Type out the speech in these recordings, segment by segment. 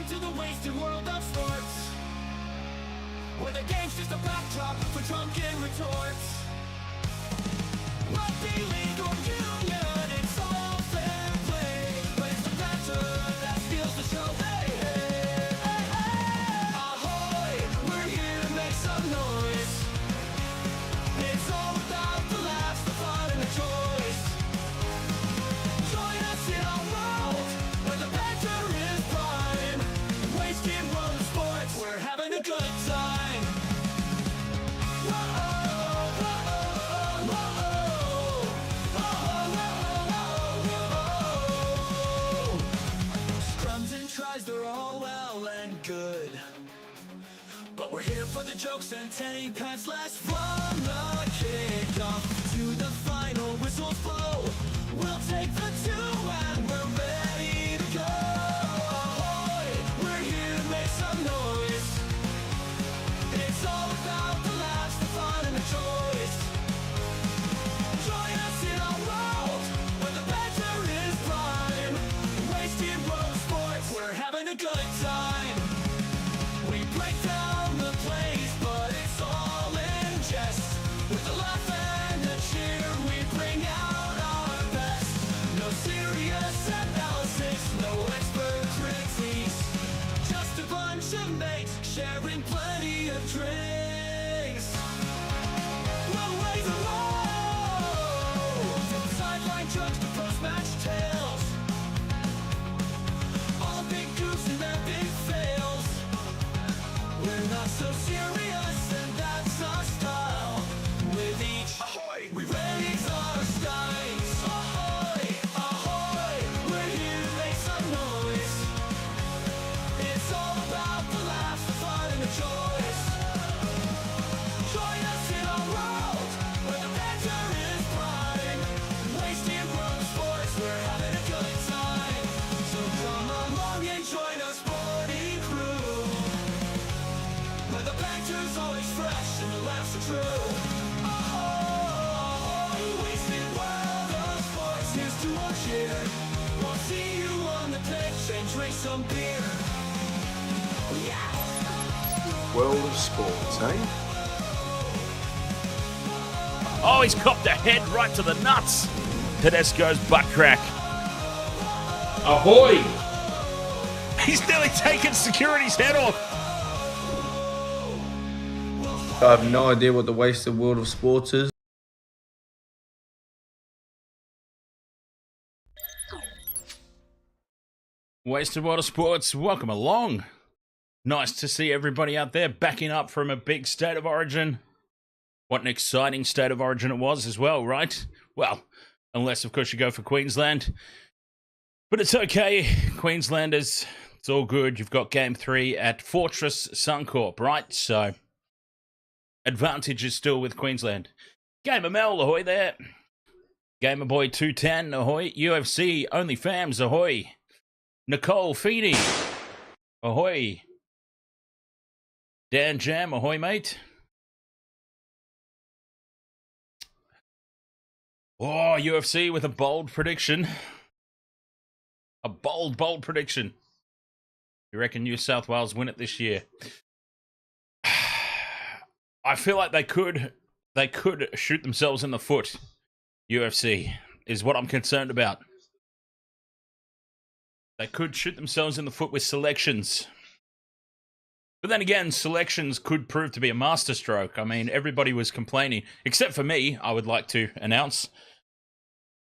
Welcome to the wasted world of sports, where the game's just a backdrop for drunken retorts. Rugby league or union, it's all fair play, but it's the banter that steals the show. Hey, hey, hey, hey. Ahoy, we're here to make some noise. It's all about the laughs, the fun, and the choice. Join us in our world, where the banter is prime. Wasted world of sports, we're having a good time. Scrums and tries, they're all well and good, but we're here for the jokes and 10 pants less from the kickoff to the final whistles blow. We'll take the two and we're ready to go. Ahoy, we're here to make some noise. It's all about the laughs, the fun, and the choice. Join us in our world, where the banter is prime. Wasted world of sports, we're having a good time. We break down the plays, but it's all in jest. With a laugh and a cheer, we bring out our best. No serious analysis, no expert critiques, just a bunch of mates sharing plenty of drinks. We'll raise a low, from sideline jokes to post-match tales, all the big goofs and their big fails. We're not so serious, and that's our style. With each ahoy, we raise our skies. Ahoy, ahoy, we're here to make some noise. It's all about the laughs, the fun, and the choice. Join us in our world, where the banter is prime. Wasted world of sports, we're having a good time. So come along and join our sporting crew, where the banter's always fresh and the laughs are true. Ahoy, wasted world of sports, here's to our cheer. We'll see you on the pitch and drink some beer. Yeah. World of sports, eh? Oh, he's copped a head right to the nuts. Tedesco's butt crack. Ahoy! He's nearly taken security's head off. I have no idea what the wasted world of sports is. Wasted World of Sports, welcome along. Nice to see everybody out there backing up from a big state of origin. What an exciting state of origin it was as well, right? Well, unless, of course, you go for Queensland. But it's okay, Queenslanders. It's all good. You've got Game 3 at Fortress Suncorp, right? So, advantage is still with Queensland. Gamer Mel, ahoy there. Gamer Boy 210, ahoy. UFC OnlyFams, ahoy. Nicole Feeney, ahoy. Dan Jam, ahoy, mate. Oh, UFC with a bold prediction. A bold prediction. You reckon New South Wales win it this year? I feel like they could shoot themselves in the foot. UFC is what I'm concerned about. They could shoot themselves in the foot with selections. But then again, selections could prove to be a masterstroke. I mean, everybody was complaining, except for me, I would like to announce.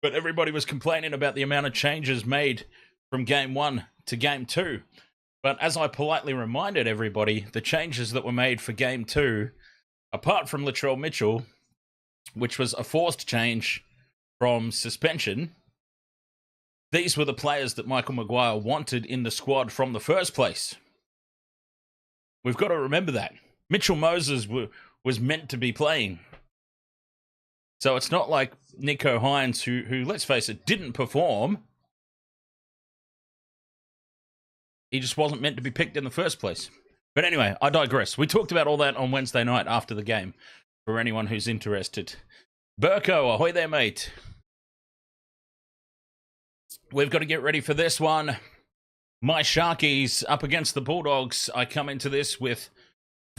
But everybody was complaining about the amount of changes made from Game 1 to Game 2. But as I politely reminded everybody, the changes that were made for Game 2, apart from Latrell Mitchell, which was a forced change from suspension, these were the players that Michael Maguire wanted in the squad from the first place. We've got to remember that. Mitchell Moses was meant to be playing. So it's not like Nico Hines, who, let's face it, didn't perform. He just wasn't meant to be picked in the first place. But anyway, I digress. We talked about all that on Wednesday night after the game, for anyone who's interested. Burko, ahoy there, mate. We've got to get ready for this one. My Sharkies up against the Bulldogs. I come into this with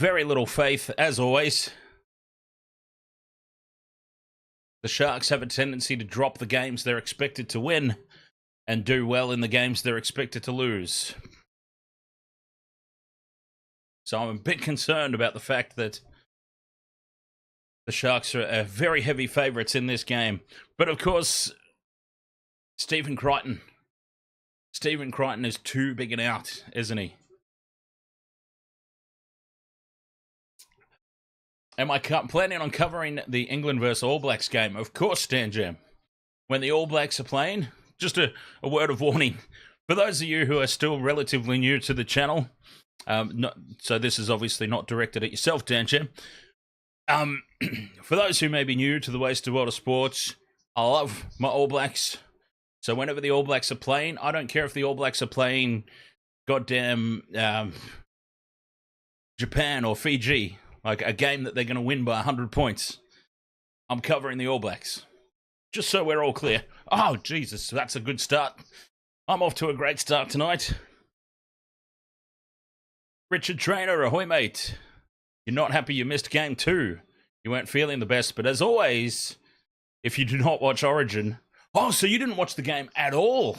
very little faith, as always. The Sharks have a tendency to drop the games they're expected to win and do well in the games they're expected to lose. So I'm a bit concerned about the fact that the Sharks are very heavy favourites in this game. But of course, Stephen Crichton is too big an out, isn't he? Am I planning on covering the England versus All Blacks game? Of course, Stan Jam. When the All Blacks are playing, just a word of warning. For those of you who are still relatively new to the channel, so this is obviously not directed at yourself, Dan Jam. For those who may be new to the Wasted World of Sports, I love my All Blacks. So whenever the All Blacks are playing, I don't care if the All Blacks are playing goddamn Japan or Fiji, like a game that they're going to win by 100 points. I'm covering the All Blacks. Just so we're all clear. Oh, Jesus, that's a good start. I'm off to a great start tonight. Richard Trainer, ahoy, mate. You're not happy you missed game 2. You weren't feeling the best, but as always, if you do not watch Origin... Oh, so you didn't watch the game at all?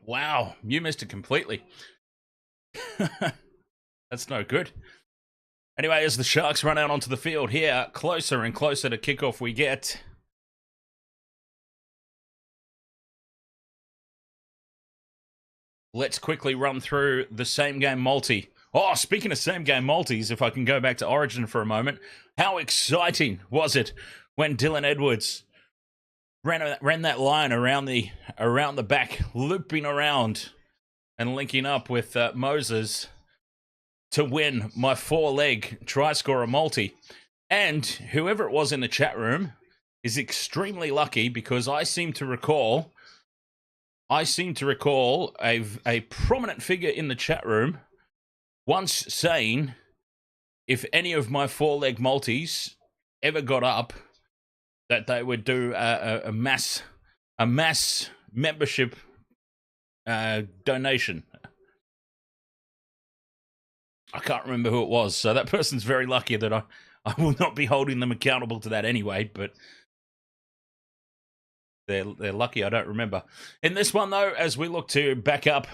Wow, you missed it completely. That's no good. Anyway, as the Sharks run out onto the field here, closer and closer to kickoff we get. Let's quickly run through the same game multi. Oh, speaking of same game multis, if I can go back to Origin for a moment, how exciting was it when Dylan Edwards ran that line around the back, looping around and linking up with Moses to win my 4-leg try scorer multi. And whoever it was in the chat room is extremely lucky, because I seem to recall a prominent figure in the chat room once saying, if any of my 4-leg multis ever got up, that they would do a mass membership donation. I can't remember who it was, so that person's very lucky that I will not be holding them accountable to that anyway, but they're lucky I don't remember. In this one, though, as we look to back up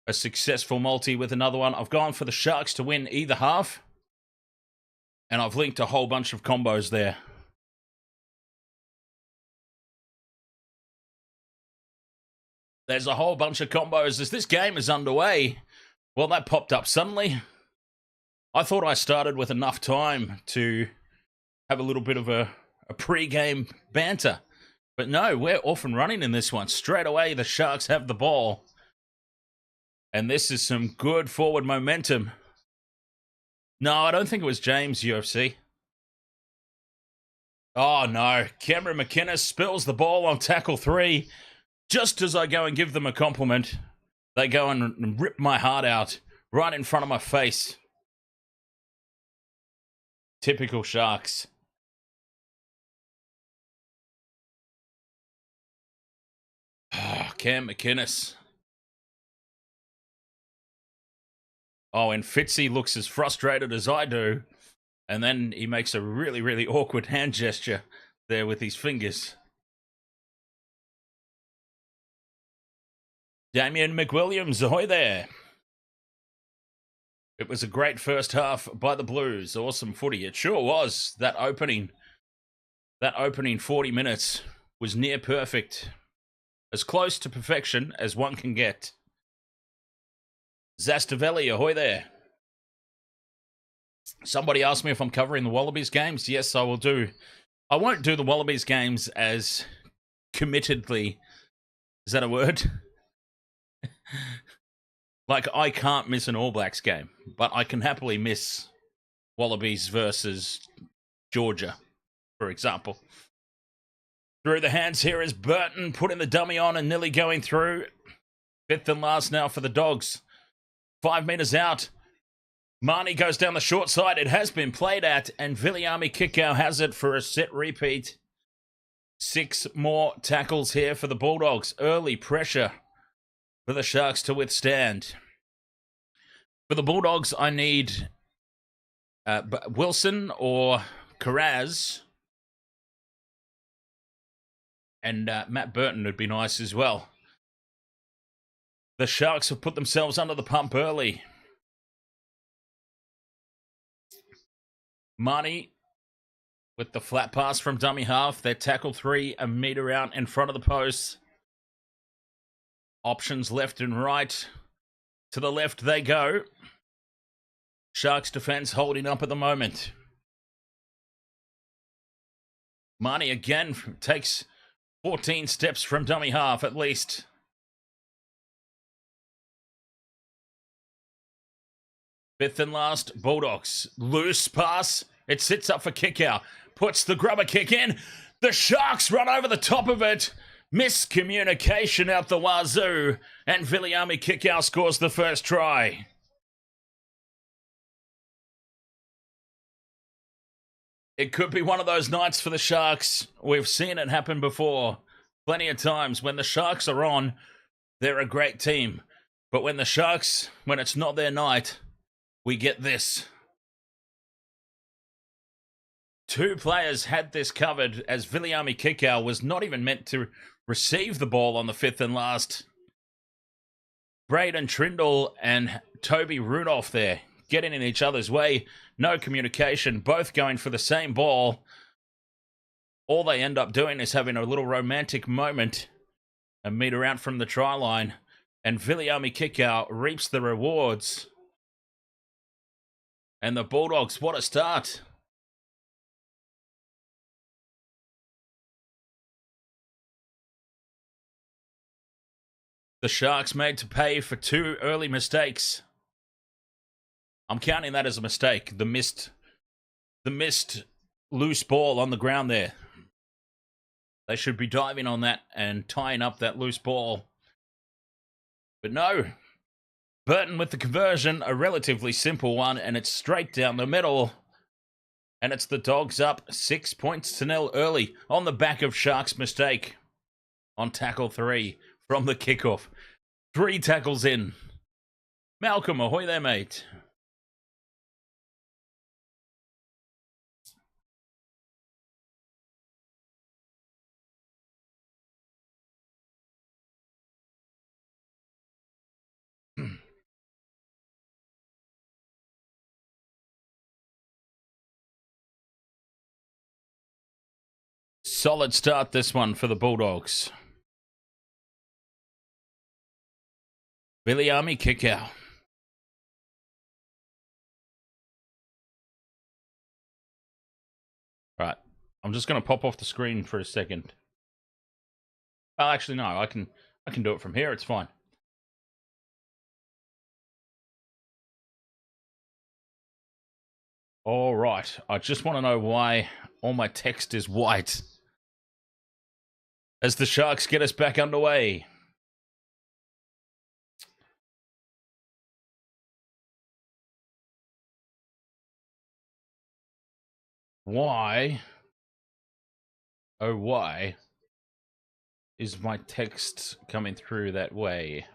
a successful multi with another one, I've gone for the Sharks to win either half, and I've linked a whole bunch of combos there. There's a whole bunch of combos as this game is underway. Well, that popped up suddenly. I thought I started with enough time to have a little bit of a pre-game banter. But no, we're off and running in this one. Straight away, the Sharks have the ball. And this is some good forward momentum. No, I don't think it was James, UFC. Oh, no. Cameron McInnes spills the ball on tackle 3. Just as I go and give them a compliment, they go and rip my heart out right in front of my face. Typical Sharks. Cam McInnes. Oh, and Fitzy looks as frustrated as I do. And then he makes a really, really awkward hand gesture there with his fingers. Damien McWilliams, ahoy there. It was a great first half by the Blues. Awesome footy. It sure was. That opening 40 minutes was near perfect. As close to perfection as one can get. Zastavelli, ahoy there. Somebody asked me if I'm covering the Wallabies games. Yes, I will do. I won't do the Wallabies games as committedly. Is that a word? Like, I can't miss an All Blacks game, but I can happily miss Wallabies versus Georgia, for example. Through the hands here is Burton, putting the dummy on and nearly going through. Fifth and last now for the Dogs. 5 meters out. Marnie goes down the short side. It has been played at, and Viliami Kikau has it for a set repeat. 6 more tackles here for the Bulldogs. Early pressure for the Sharks to withstand. For the Bulldogs, I need Wilson or Carraz. And Matt Burton would be nice as well. The Sharks have put themselves under the pump early. Marnie with the flat pass from dummy half. Their tackle 3, a metre out in front of the post. Options left and right. To the left they go. Sharks defense holding up at the moment. Marnie again takes 14 steps from dummy half at least. Fifth and last, Bulldogs. Loose pass. It sits up for kick out. Puts the grubber kick in. The Sharks run over the top of it. Miscommunication out the wazoo. And Viliami Kickout scores the first try. It could be one of those nights for the Sharks. We've seen it happen before. Plenty of times. When the Sharks are on, they're a great team. But when the Sharks, when it's not their night, we get this. 2 players had this covered as Viliami Kickout was not even meant to receive the ball on the 5th and last. Braden Trindle and Toby Rudolph there, getting in each other's way. No communication, both going for the same ball. All they end up doing is having a little romantic moment a metre out from the try line. And Viliami Kickout reaps the rewards. And the Bulldogs, what a start. The Sharks made to pay for 2 early mistakes. I'm counting that as a mistake. The missed loose ball on the ground there. They should be diving on that and tying up that loose ball. But no. Burton with the conversion, a relatively simple one, and it's straight down the middle. And it's the Dogs up 6-0 early on the back of Sharks' mistake on tackle 3 from the kickoff. 3 tackles in. Malcolm, ahoy there, mate. Solid start this one for the Bulldogs. Viliami Kickout. Right. I'm just going to pop off the screen for a second. Oh, actually, no. I can do it from here. It's fine. All right. I just want to know why all my text is white as the Sharks get us back underway. Why, oh why, is my text coming through that way?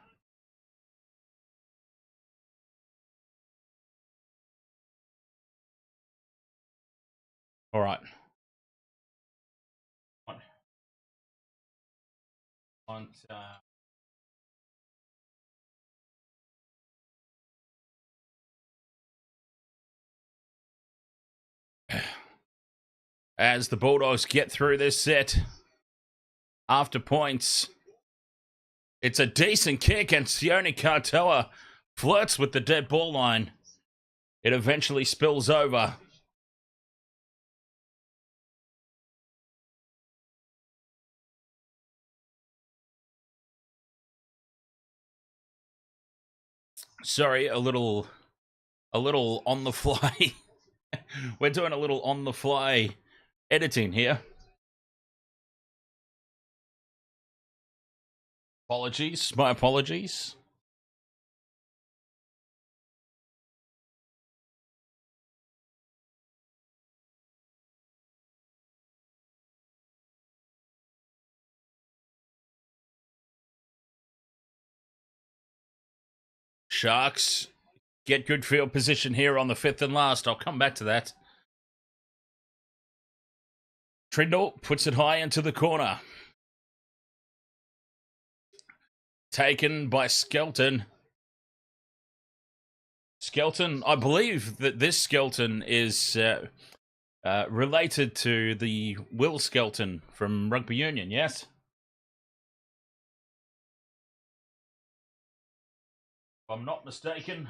All right. As the Bulldogs get through this set, after points, it's a decent kick, and Sione Katoa flirts with the dead ball line. It eventually spills over. Sorry, a little on the fly. We're doing a little on the fly editing here. Apologies, my apologies. Sharks get good field position here on the 5th and last. I'll come back to that. Trindle puts it high into the corner. Taken by Skelton. Skelton, I believe that this Skelton is related to the Will Skelton from Rugby Union, yes? If I'm not mistaken.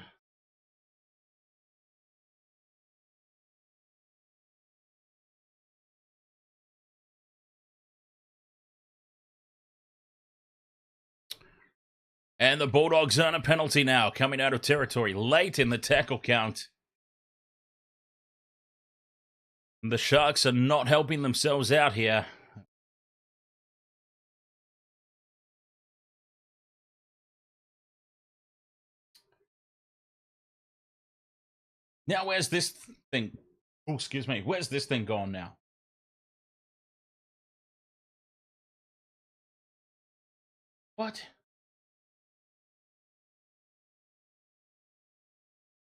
And the Bulldogs earn a penalty now, coming out of territory late in the tackle count. The Sharks are not helping themselves out here. Now, where's this thing? Oh, excuse me. Where's this thing gone now? What?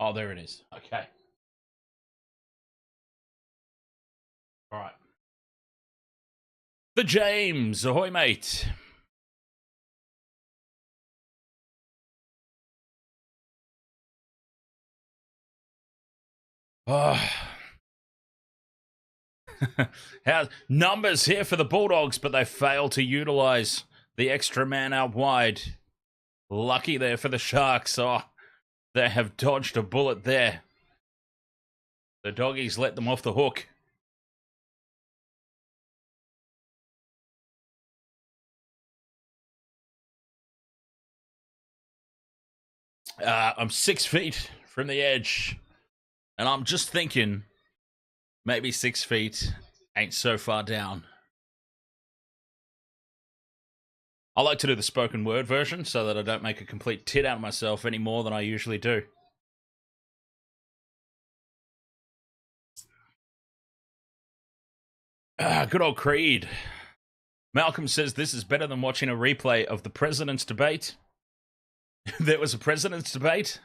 Oh, there it is. Okay. All right. The James. Ahoy, mate. Oh. Numbers here for the Bulldogs, but they fail to utilize the extra man out wide. Lucky there for the Sharks. Oh, they have dodged a bullet there. The Doggies let them off the hook. I'm 6 feet from the edge, and I'm just thinking maybe 6 feet ain't so far down. I like to do the spoken word version so that I don't make a complete tit out of myself any more than I usually do. Good old Creed. Malcolm says this is better than watching a replay of the president's debate. There was a president's debate?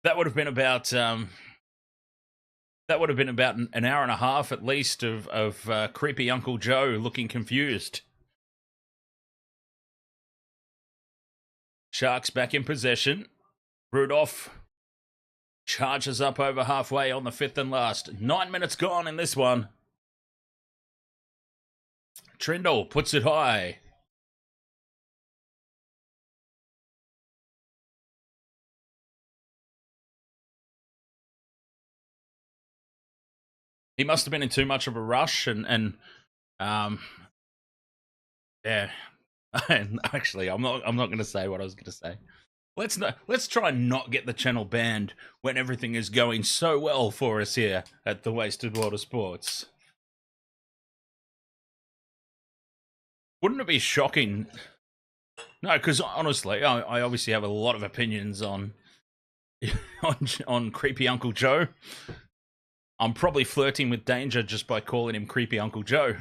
That would have been about an hour and a half at least of creepy Uncle Joe looking confused. Sharks back in possession. Rudolph charges up over halfway on the 5th and last. 9 minutes gone in this one. Trindle puts it high. He must have been in too much of a rush and yeah. And actually, I'm not going to say what I was going to say. Let's try and not get the channel banned when everything is going so well for us here at the Wasted World of Sports. Wouldn't it be shocking? No, because honestly, I obviously have a lot of opinions on creepy Uncle Joe. I'm probably flirting with danger just by calling him creepy Uncle Joe.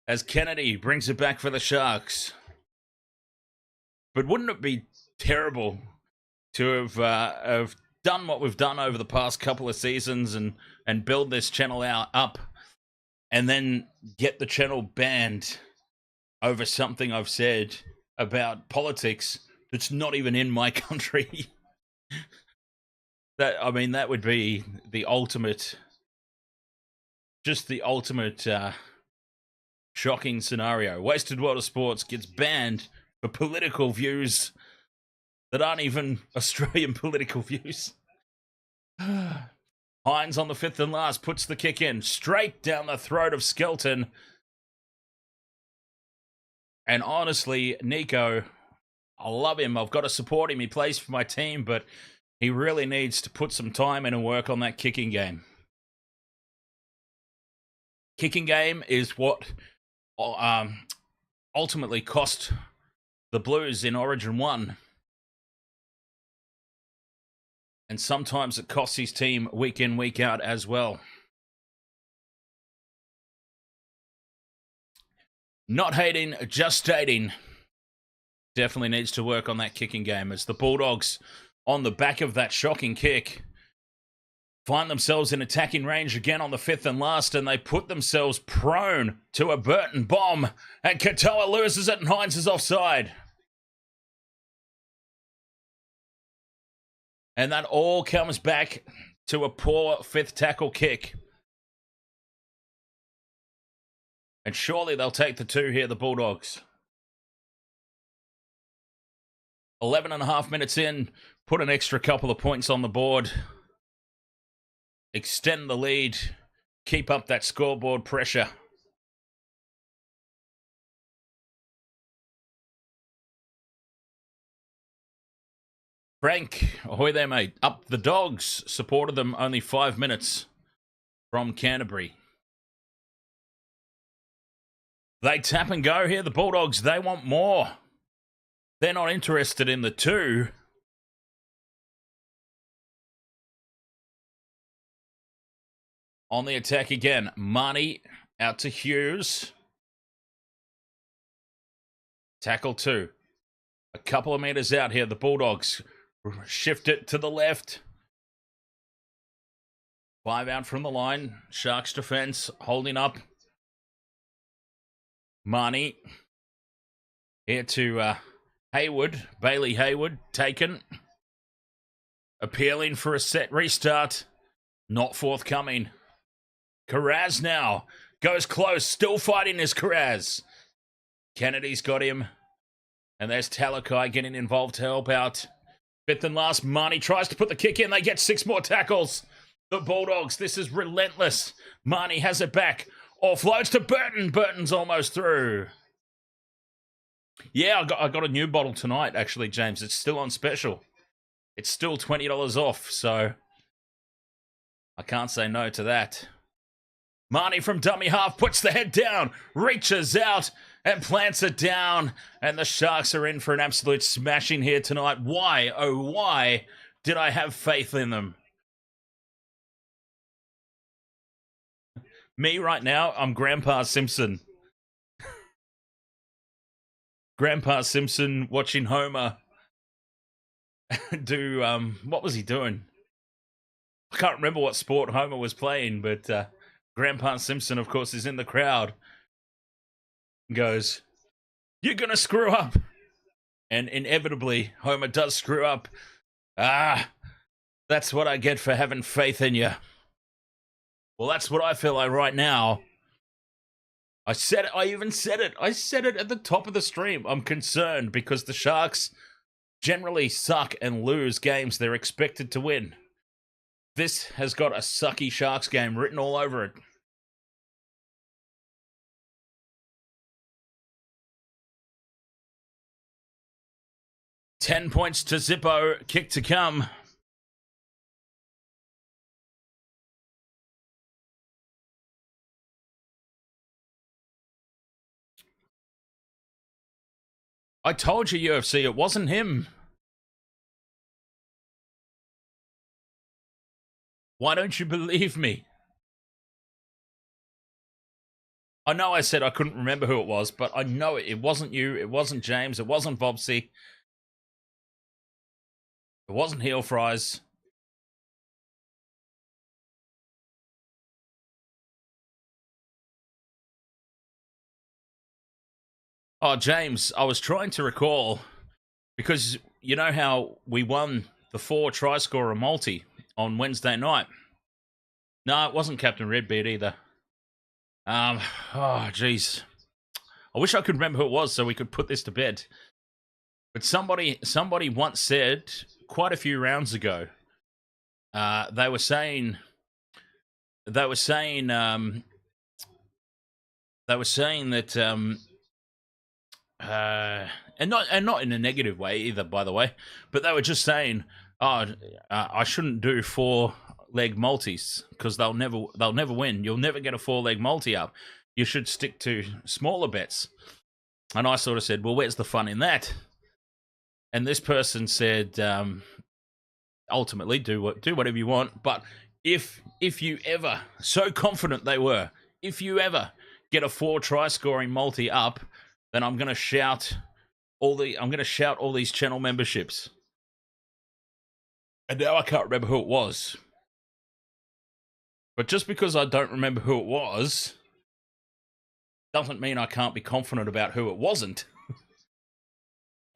As Kennedy brings it back for the Sharks. But wouldn't it be terrible to have done what we've done over the past couple of seasons and build this channel up and then get the channel banned over something I've said about politics that's not even in my country? That would be the ultimate, just the ultimate shocking scenario. Wasted World of Sports gets banned for political views that aren't even Australian political views. Hines on the 5th and last puts the kick in straight down the throat of Skelton. And honestly, Nico, I love him. I've got to support him. He plays for my team, but he really needs to put some time in and work on that kicking game. Kicking game is what ultimately cost the Blues in Origin 1. And sometimes it costs his team week in, week out as well. Not hating, just stating. definitely needs to work on that kicking game as the Bulldogs, on the back of that shocking kick, find themselves in attacking range again on the 5th and last, and they put themselves prone to a Burton bomb, and Katoa loses it and Hines is offside. And that all comes back to a poor 5th tackle kick. And surely they'll take the 2 here, the Bulldogs. 11 and a half minutes in, put an extra couple of points on the board. Extend the lead, keep up that scoreboard pressure. Frank, ahoy there, mate. Up the Dogs, supported them only 5 minutes from Canterbury. They tap and go here, the Bulldogs. They want more. They're not interested in the 2. On the attack again. Marnie out to Hughes. Tackle 2. A couple of meters out here, the Bulldogs shift it to the left. 5 out from the line. Sharks defense holding up. Marnie here to Hayward. Bailey Hayward taken. Appealing for a set restart. Not forthcoming. Carraz now goes close. Still fighting is Carraz. Kennedy's got him. And there's Talakai getting involved to help out. 5th and last, Marnie tries to put the kick in. They get 6 more tackles. The Bulldogs, this is relentless. Marnie has it back. Offloads to Burton. Burton's almost through. Yeah, I got a new bottle tonight, actually, James. It's still on special. It's still $20 off, so I can't say no to that. Marnie from dummy half puts the head down, reaches out and plants it down. And the Sharks are in for an absolute smashing here tonight. Why, oh why, did I have faith in them? Me right now, I'm Grandpa Simpson. Grandpa Simpson watching Homer do, what was he doing? I can't remember what sport Homer was playing, but Grandpa Simpson, of course, is in the crowd. Goes, "You're gonna screw up." And inevitably, Homer does screw up. Ah, that's what I get for having faith in you. Well, that's what I feel like right now. I said it, I even said it. I said it at the top of the stream. I'm concerned because the Sharks generally suck and lose games they're expected to win. This has got a sucky Sharks game written all over it. $10 points to Zippo. Kick to come. I told you, UFC, it wasn't him. Why don't you believe me? I know I said I couldn't remember who it was, but I know it wasn't you, it wasn't James, it wasn't Bobsy. It wasn't Heel Fries. Oh, James, I was trying to recall, because you know how we won the 4 try-scorer multi on Wednesday night? No, it wasn't Captain Redbeard either. Oh, jeez. I wish I could remember who it was so we could put this to bed. But somebody once said, quite a few rounds ago, they were saying that and not in a negative way either, by the way, but they were just saying, I shouldn't do 4-leg multis because they'll never win. You'll never get a 4-leg multi up. You should stick to smaller bets. And I sort of said, well, where's the fun in that? And this person said, ultimately, do whatever you want. But if you ever, so confident they were, if you ever get a 4 try scoring multi up, then I'm going to shout I'm gonna shout all these channel memberships. And now I can't remember who it was. But just because I don't remember who it was, doesn't mean I can't be confident about who it wasn't.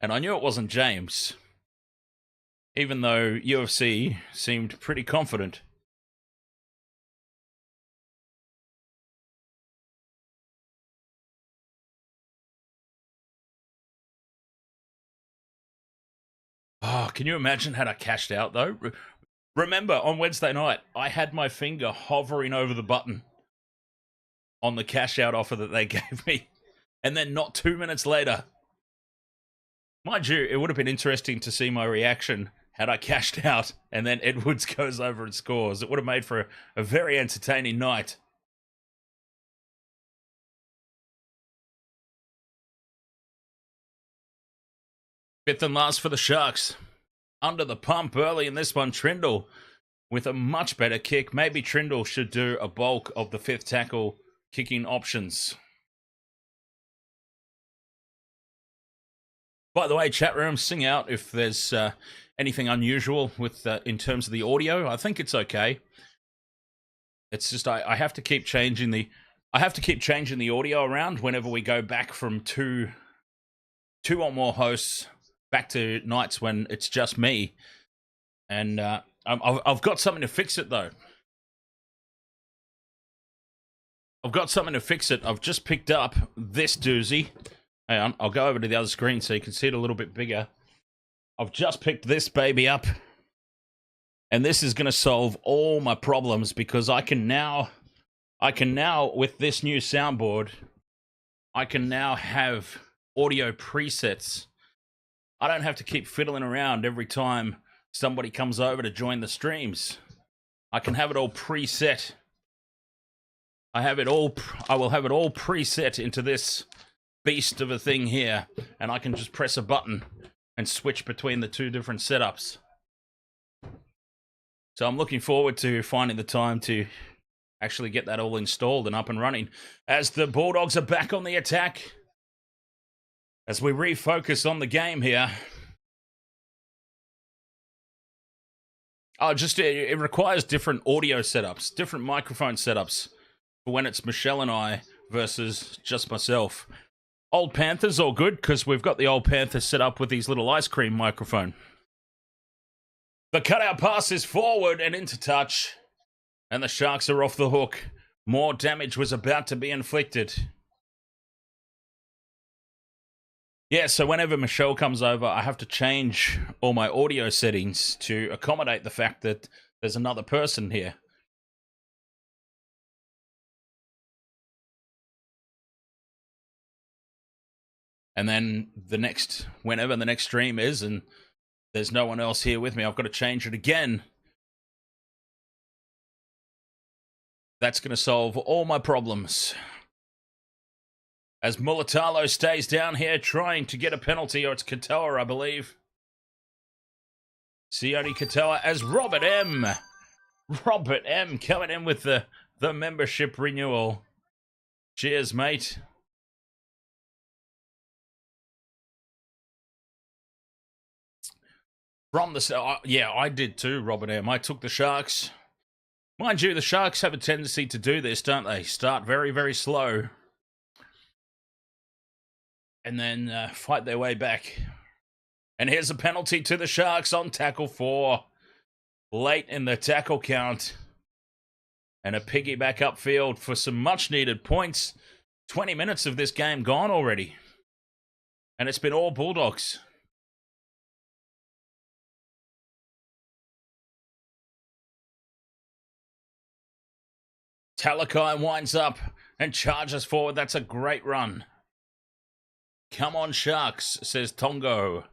And I knew it wasn't James. Even though UFC seemed pretty confident. Oh, can you imagine had I cashed out, though? Remember, on Wednesday night, I had my finger hovering over the button on the cash out offer that they gave me. And then not 2 minutes later, mind you, it would have been interesting to see my reaction had I cashed out and then Edwards goes over and scores. It would have made for a very entertaining night. Fifth and last for the Sharks. Under the pump early in this one, Trindle with a much better kick. Maybe Trindle should do a bulk of the fifth tackle kicking options. By the way, chat room, sing out if there's anything unusual with in terms of the audio. I think it's okay. It's just I have to keep changing the audio around whenever we go back from two or more hosts back to nights when it's just me. And I've got something to fix it, though. I've got something to fix it. I've just picked up this doozy. Hang on, I'll go over to the other screen so you can see it a little bit bigger. I've just picked this baby up. And this is going to solve all my problems because I can now, with this new soundboard, I can now have audio presets. I don't have to keep fiddling around every time somebody comes over to join the streams. I can have it all preset. I will have it all preset into this beast of a thing here, and I can just press a button and switch between the two different setups. So I'm looking forward to finding the time to actually get that all installed and up and running as the Bulldogs are back on the attack. As we refocus on the game here. It requires different audio setups, different microphone setups for when it's Michelle and I versus just myself. Old Panther's all good because we've got the Old Panther set up with his little ice cream microphone. The cutout pass is forward and into touch. And the Sharks are off the hook. More damage was about to be inflicted. Yeah, so whenever Michelle comes over, I have to change all my audio settings to accommodate the fact that there's another person here. And then whenever the next stream is, and there's no one else here with me, I've got to change it again. That's going to solve all my problems. As Mulatalo stays down here trying to get a penalty, or it's Katoa, I believe. Sione Katoa as Robert M. Robert M coming in with the membership renewal. Cheers, mate. Yeah, I did too, Robert M. I took the Sharks. Mind you, the Sharks have a tendency to do this, don't they? Start very, very slow. And then fight their way back. And here's a penalty to the Sharks on tackle 4. Late in the tackle count. And a piggyback upfield for some much-needed points. 20 minutes of this game gone already. And it's been all Bulldogs. Talakai winds up and charges forward. That's a great run. Come on, Sharks, says Tongo.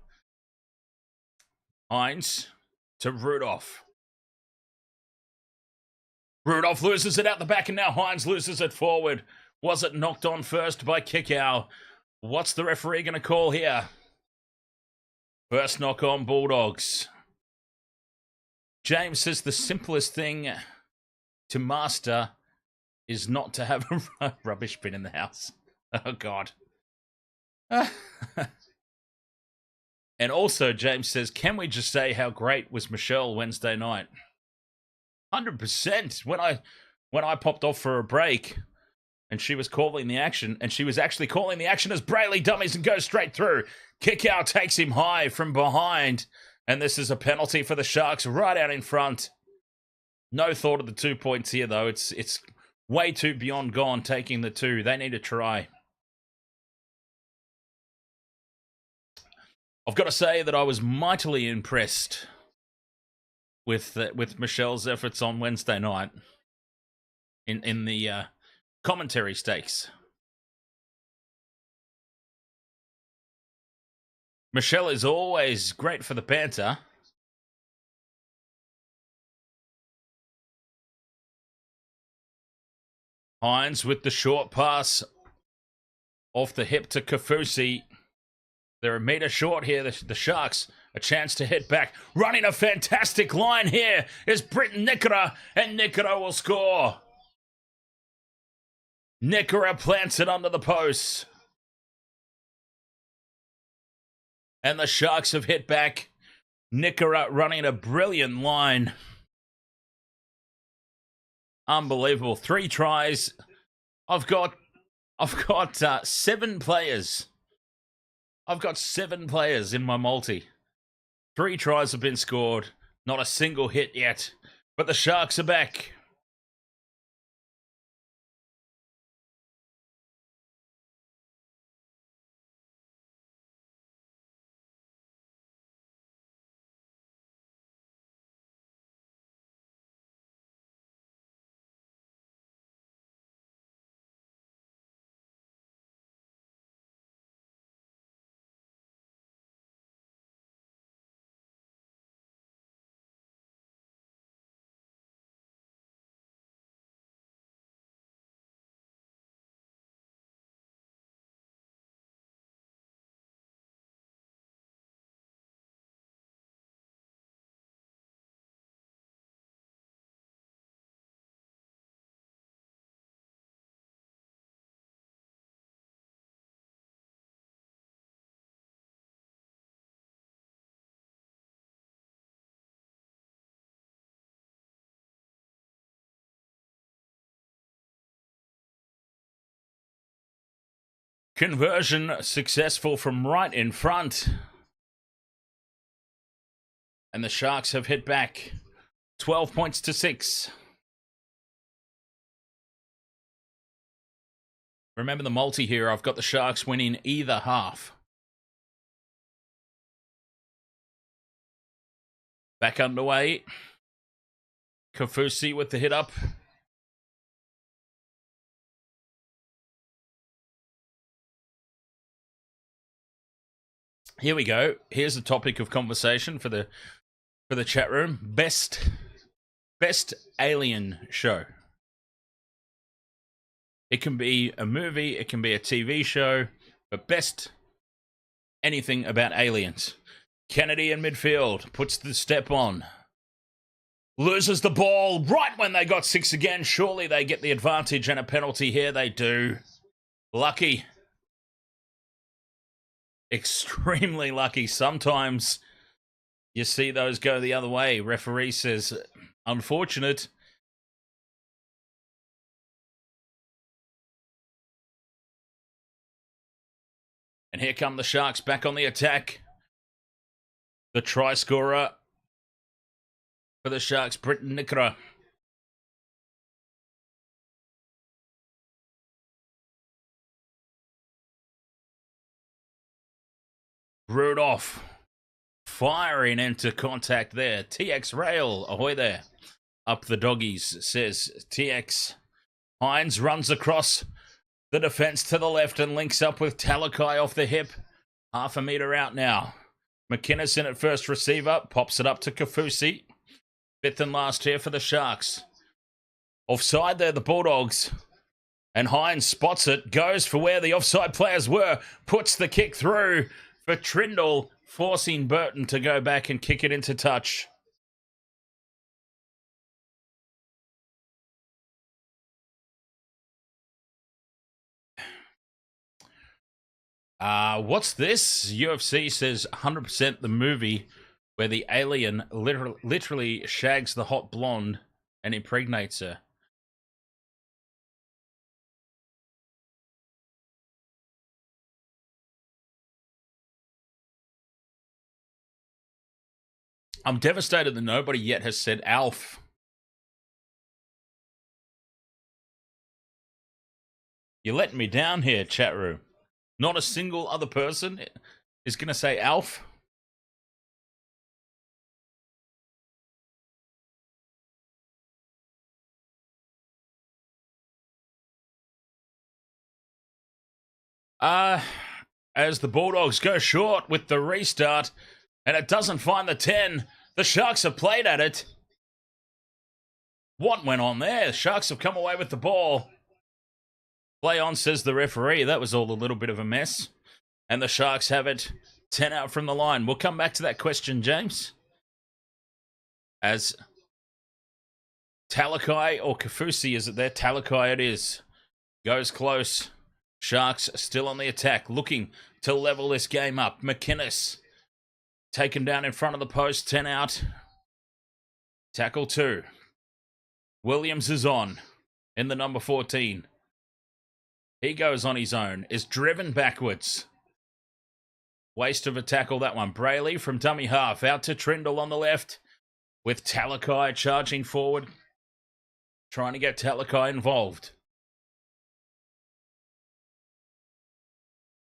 Hines to Rudolph. Rudolph loses it out the back, and now Hines loses it forward. Was it knocked on first by Kickow? What's the referee going to call here? First knock on Bulldogs. James says the simplest thing to master is not to have a rubbish bin in the house. Oh, God. And also, James says, can we just say how great was Michelle Wednesday night? 100%. When I popped off for a break and she was calling the action, and she was actually calling the action as Brayley dummies and goes straight through. Kick out takes him high from behind. And this is a penalty for the Sharks right out in front. No thought of the 2 points here, though. It's way too beyond gone taking the 2. They need a try. I've got to say that I was mightily impressed with Michelle's efforts on Wednesday night in the commentary stakes. Michelle is always great for the banter. Hines with the short pass off the hip to Kafusi. They're a metre short here, the Sharks. A chance to hit back. Running a fantastic line here is Britton Nickera, and Nickera will score. Nickera plants it under the post. And the Sharks have hit back. Nickera running a brilliant line. Unbelievable. 3 tries. I've got 7 players. I've got 7 players in my multi. 3 tries have been scored. Not a single hit yet. But the Sharks are back. Conversion successful from right in front. And the Sharks have hit back. 12 points to 6. Remember the multi here. I've got the Sharks winning either half. Back underway. Kafusi with the hit up. Here we go. Here's the topic of conversation for the chat room. Best alien show. It can be a movie, it can be a TV show, but best anything about aliens. Kennedy in midfield puts the step on. Loses the ball right when they got 6 again. Surely they get the advantage and a penalty here. They do. Lucky. Extremely lucky. Sometimes you see those go the other way. Referee says, unfortunate. And here come the Sharks back on the attack. The try scorer for the Sharks, Britton Nickera. Rudolph firing into contact there. TX Rail, ahoy there. Up the doggies, says TX. Hines runs across the defense to the left and links up with Talakai off the hip. Half a metre out now. McInnes in at first receiver. Pops it up to Kafusi. 5th and last here for the Sharks. Offside there, the Bulldogs. And Hines spots it. Goes for where the offside players were. Puts the kick through for Trindle, forcing Burton to go back and kick it into touch. What's this? UFC says 100% the movie where the alien literally shags the hot blonde and impregnates her. I'm devastated that nobody yet has said Alf. You're letting me down here, chat room. Not a single other person is going to say Alf. As the Bulldogs go short with the restart, and it doesn't find the 10. The Sharks have played at it. What went on there? The Sharks have come away with the ball. Play on, says the referee. That was all a little bit of a mess. And the Sharks have it 10 out from the line. We'll come back to that question, James. As Talakai or Kafusi, is it there? Talakai it is. Goes close. Sharks still on the attack, looking to level this game up. McInnes taken down in front of the post, 10 out. Tackle 2. Williams is on in the number 14. He goes on his own, is driven backwards. Waste of a tackle, that one. Brayley from dummy half, out to Trindle on the left, with Talakai charging forward, trying to get Talakai involved.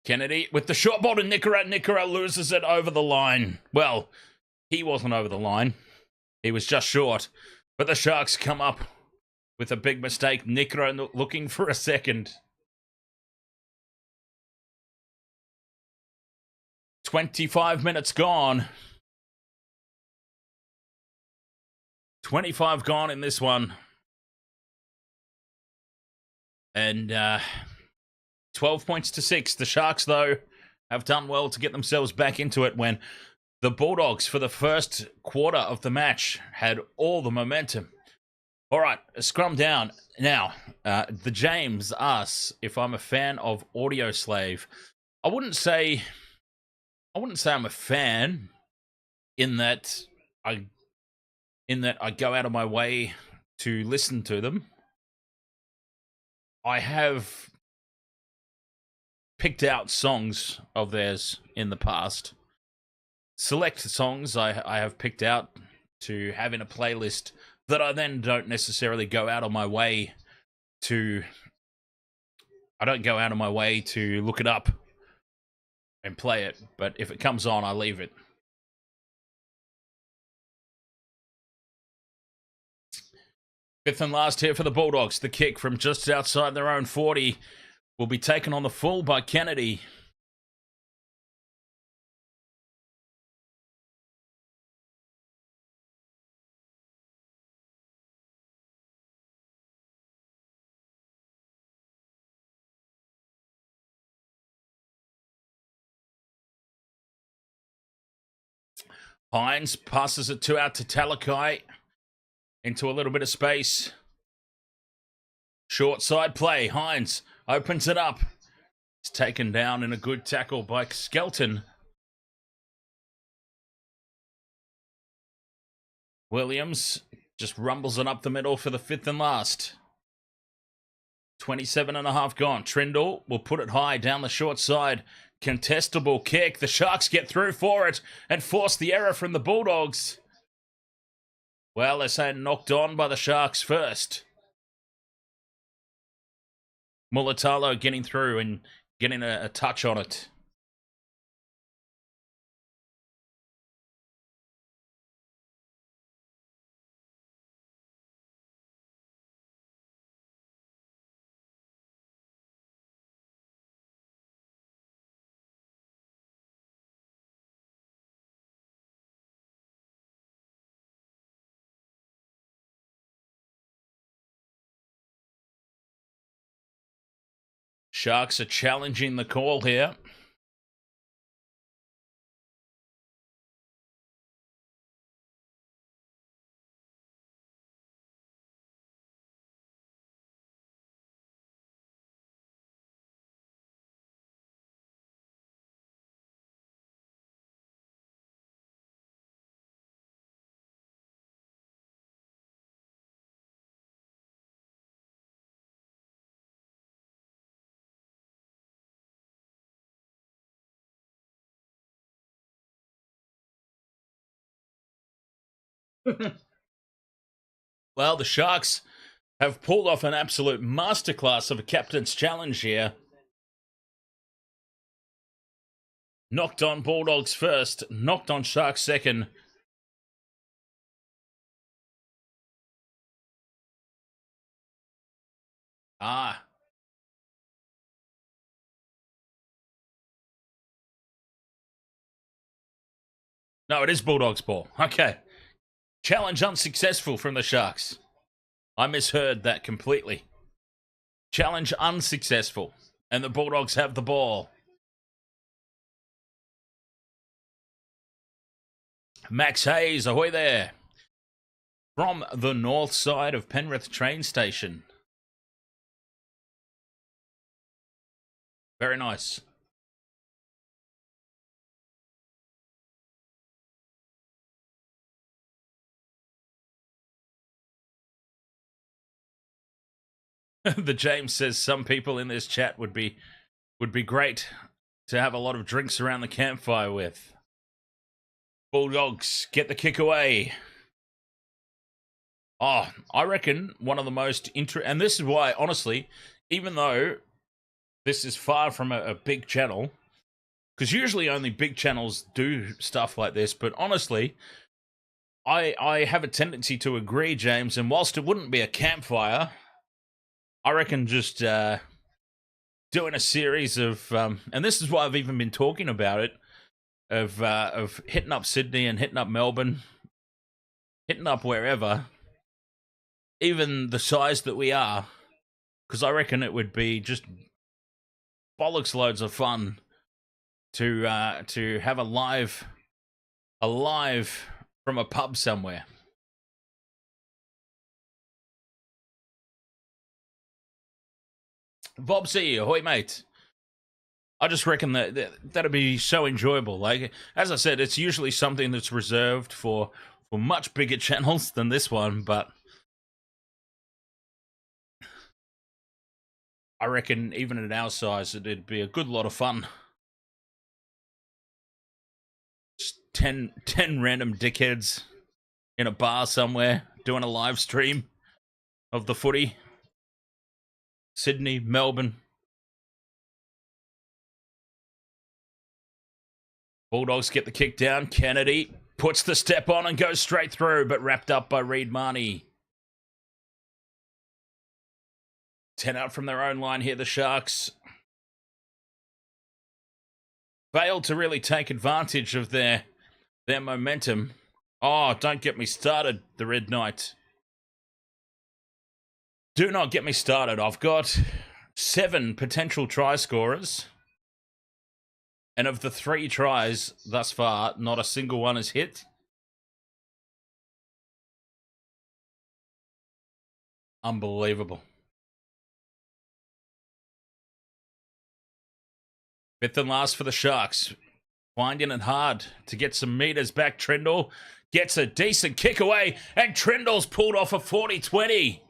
Kennedy with the short ball to Nickera. Nickera loses it over the line. Well, he wasn't over the line. He was just short. But the Sharks come up with a big mistake. Nickera looking for a second. 25 minutes gone. 25 gone in this one. And 12 points to 6. The Sharks, though, have done well to get themselves back into it when the Bulldogs, for the first quarter of the match, had all the momentum. All right, scrum down. Now, the James asks if I'm a fan of Audio Slave. I wouldn't say I'm a fan in that I go out of my way to listen to them. I have picked out songs of theirs in the past. Select songs I have picked out to have in a playlist that I then don't necessarily go out of my way to... I don't go out of my way to look it up and play it, but if it comes on, I leave it. Fifth and last here for the Bulldogs. The kick from just outside their own 40 will be taken on the full by Kennedy. Hines passes it out to Talakai into a little bit of space. Short side play. Hines opens it up. It's taken down in a good tackle by Skelton. Williams just rumbles it up the middle for the fifth and last. 27 and a half gone. Trindle will put it high down the short side. Contestable kick. The Sharks get through for it and force the error from the Bulldogs. Well, they're saying knocked on by the Sharks first. Mulatalo getting through and getting a touch on it. Sharks are challenging the call here. Well, the Sharks have pulled off an absolute masterclass of a captain's challenge here. Knocked on Bulldogs first, knocked on Sharks second. Ah. No, it is Bulldogs ball. Okay. Challenge unsuccessful from the Sharks. I misheard that completely. Challenge unsuccessful. And the Bulldogs have the ball. Max Hayes, ahoy there. From the north side of Penrith train station. Very nice. The James says some people in this chat would be great to have a lot of drinks around the campfire with. Bulldogs get the kick away. Oh, I reckon one of the most and this is why, honestly, even though this is far from a big channel, because usually only big channels do stuff like this, but honestly, I have a tendency to agree, James, and whilst it wouldn't be a campfire, I reckon just doing a series of, and this is why I've even been talking about it, of hitting up Sydney and hitting up Melbourne, hitting up wherever, even the size that we are, because I reckon it would be just bollocks loads of fun to have a live from a pub somewhere. Bob C, ahoy mate. I just reckon that'd be so enjoyable. Like, as I said, it's usually something that's reserved for much bigger channels than this one, but I reckon even at our size, it'd be a good lot of fun. Just 10 random dickheads in a bar somewhere doing a live stream of the footy. Sydney, Melbourne. Bulldogs get the kick down. Kennedy puts the step on and goes straight through, but wrapped up by Reed Marnie. 10 out from their own line here, the Sharks. Failed to really take advantage of their momentum. Oh, don't get me started, the Red Knight. Do not get me started. I've got 7 potential try scorers. And of the 3 tries thus far, not a single one is hit. Unbelievable. 5th and last for the Sharks. Finding it hard to get some meters back. Trindle gets a decent kick away, and Trindle's pulled off a 40-20.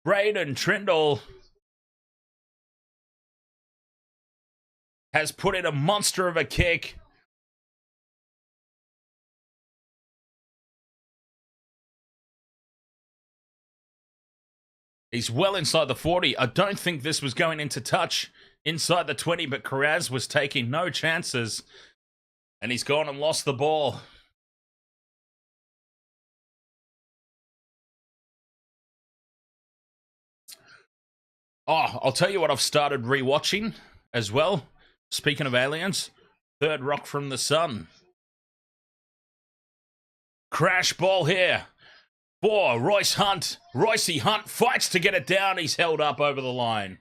Braden Trindle has put in a monster of a kick. He's well inside the 40. I don't think this was going into touch inside the 20, but Carraz was taking no chances. And he's gone and lost the ball. Oh, I'll tell you what I've started rewatching as well. Speaking of aliens, Third Rock from the Sun. Crash ball here for Royce Hunt. Roycey Hunt fights to get it down. He's held up over the line.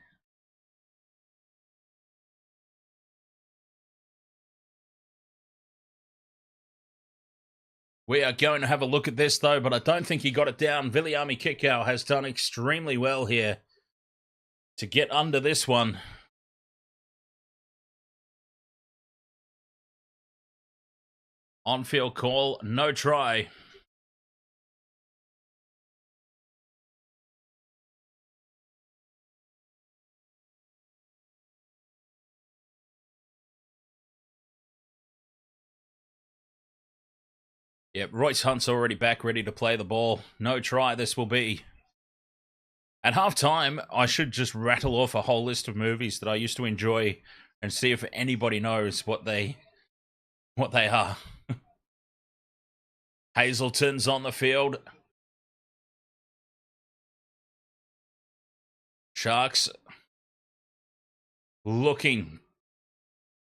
We are going to have a look at this, though, but I don't think he got it down. Viliami Kikau has done extremely well here to get under this one. On-field call, no try. Yep, Royce Hunt's already back, ready to play the ball. No try, this will be. At halftime, I should just rattle off a whole list of movies that I used to enjoy and see if anybody knows what they are. Hazelton's on the field. Sharks looking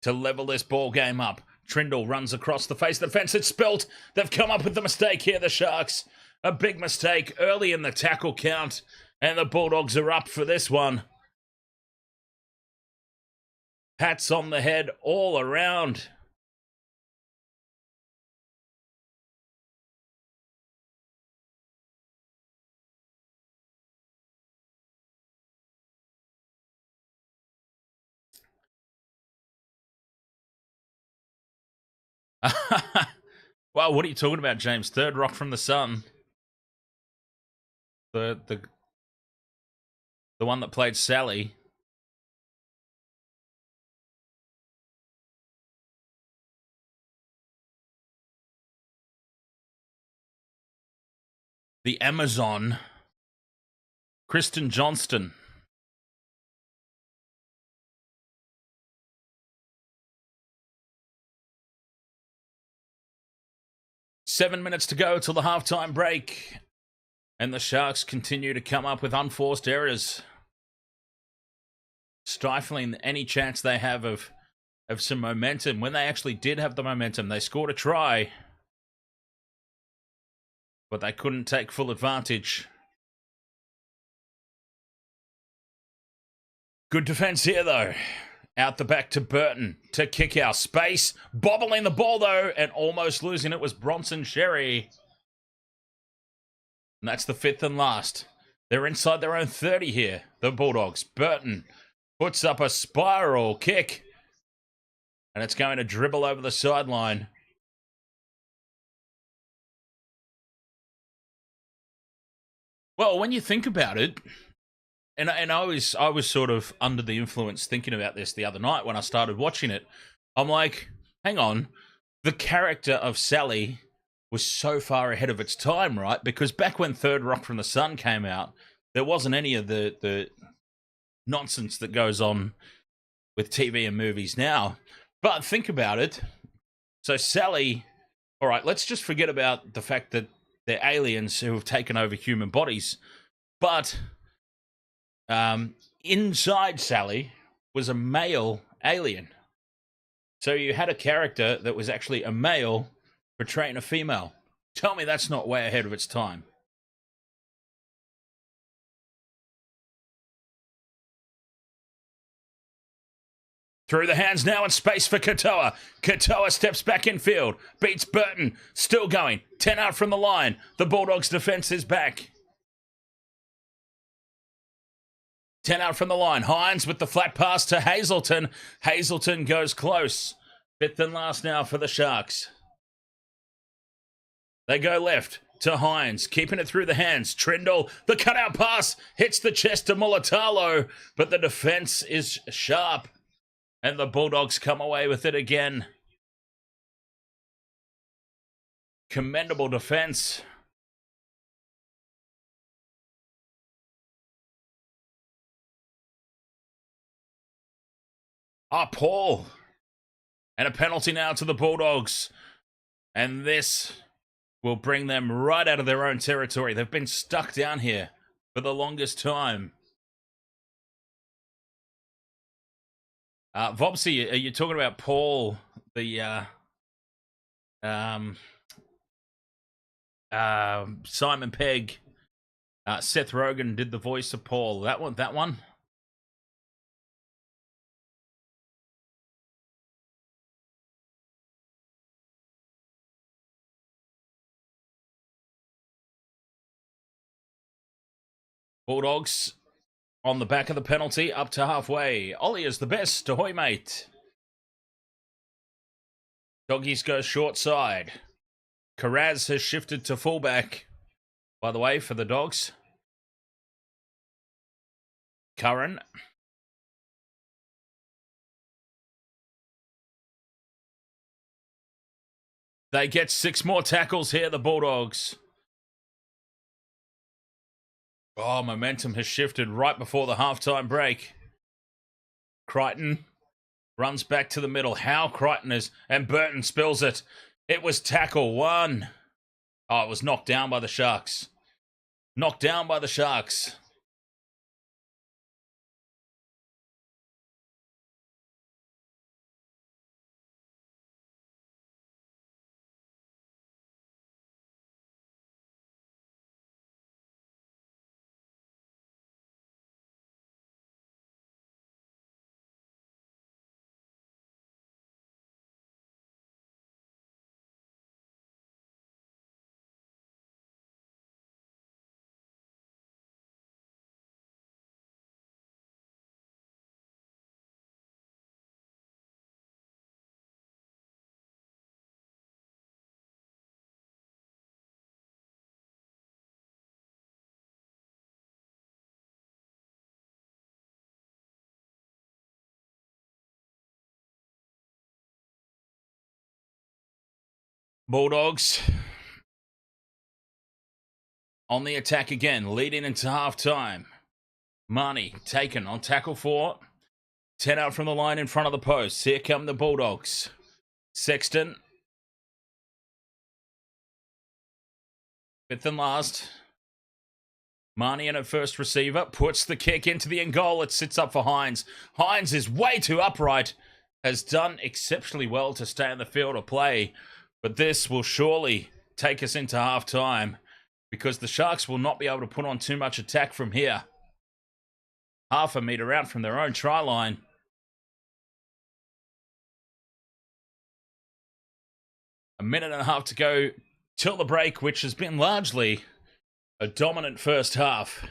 to level this ball game up. Trindle runs across the face of the fence. It's Spelt. They've come up with the mistake here, the Sharks. A big mistake early in the tackle count. And the Bulldogs are up for this one. Pats on the head all around. Wow, what are you talking about, James? Third rock from the sun. The one that played Sally. The Amazon. Kristen Johnston. Seven minutes to go till the halftime break. And the Sharks continue to come up with unforced errors, stifling any chance they have of some momentum. When they actually did have the momentum, they scored a try, but they couldn't take full advantage. Good defense here, though. Out the back to Burton to kick our space. Bobbling the ball, though, and almost losing it was Bronson Sherry. And that's the fifth and last. They're inside their own 30 here, the Bulldogs. Burton puts up a spiral kick. And it's going to dribble over the sideline. Well, when you think about it, and I was sort of under the influence thinking about this the other night when I started watching it. I'm like, hang on, the character of Sally was so far ahead of its time, right? Because back when Third Rock from the Sun came out, there wasn't any of the nonsense that goes on with TV and movies now. But think about it. So Sally, all right, let's just forget about the fact that they're aliens who have taken over human bodies. But inside Sally was a male alien. So you had a character that was actually a male portraying a female. Tell me that's not way ahead of its time. Through the hands now and space for Katoa. Katoa steps back in field. Beats Burton. Still going. 10 out from the line. The Bulldogs' defense is back. 10 out from the line. Hines with the flat pass to Hazelton. Hazelton goes close. Fifth and last now for the Sharks. They go left to Hines, keeping it through the hands. Trindle, the cutout pass, hits the chest to Mulatalo, but the defense is sharp. And the Bulldogs come away with it again. Commendable defense. Paul. And a penalty now to the Bulldogs. And this will bring them right out of their own territory. They've been stuck down here for the longest time. Vobsy, are you talking about Paul, the Simon Pegg? Seth Rogen did the voice of Paul. That one? Bulldogs on the back of the penalty, up to halfway. Ollie is the best. Ahoy, mate. Doggies go short side. Karaz has shifted to fullback, by the way, for the Dogs. Curran. They get 6 more tackles here, the Bulldogs. Oh, momentum has shifted right before the halftime break. Crichton runs back to the middle. How Crichton is, and Burton spills it. It was tackle 1. Oh, it was knocked down by the Sharks. Knocked down by the Sharks. Bulldogs on the attack again, leading into halftime. Marnie taken on tackle 4. 10 out from the line in front of the post. Here come the Bulldogs. Sexton. 5th and last. Marnie in at first receiver. Puts the kick into the end goal. It sits up for Hines. Hines is way too upright. Has done exceptionally well to stay in the field of play. But this will surely take us into half-time because the Sharks will not be able to put on too much attack from here. Half a metre out from their own try line. A minute and a half to go till the break, which has been largely a dominant first half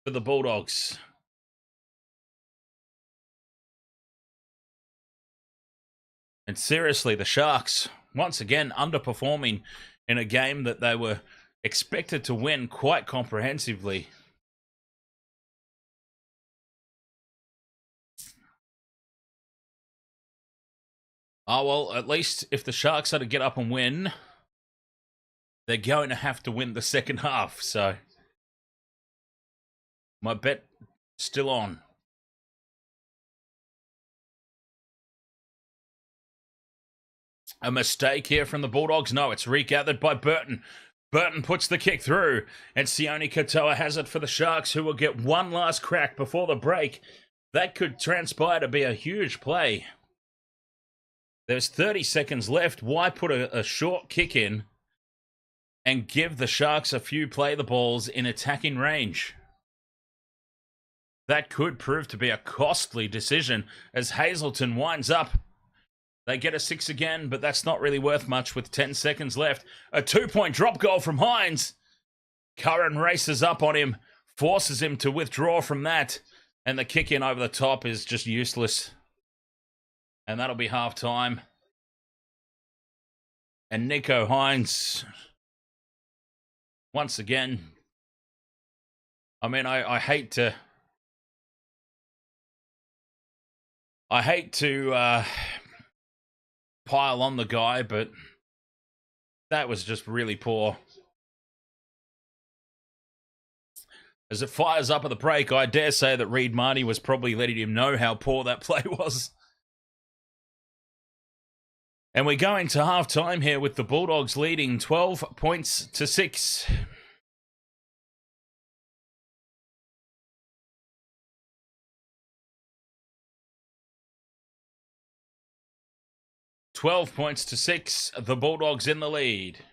for the Bulldogs. And seriously, the Sharks, once again, underperforming in a game that they were expected to win quite comprehensively. Oh, well, at least if the Sharks are to get up and win, they're going to have to win the second half. So, my bet still on. A mistake here from the Bulldogs. No, it's regathered by Burton. Burton puts the kick through, and Sione Katoa has it for the Sharks, who will get one last crack before the break. That could transpire to be a huge play. There's 30 seconds left. Why put a short kick in and give the Sharks a few play the balls in attacking range? That could prove to be a costly decision as Hazelton winds up. They get a 6 again, but that's not really worth much with 10 seconds left. A 2-point drop goal from Hines. Curran races up on him, forces him to withdraw from that, and the kick in over the top is just useless. And that'll be half-time. And Nico Hines, once again, I mean, I hate to pile on the guy, but that was just really poor. As it fires up at the break, I dare say that Reed Marnie was probably letting him know how poor that play was. And we're going to half-time here with the Bulldogs leading 12 points to 6. "12 points to 6, the Bulldogs in the lead."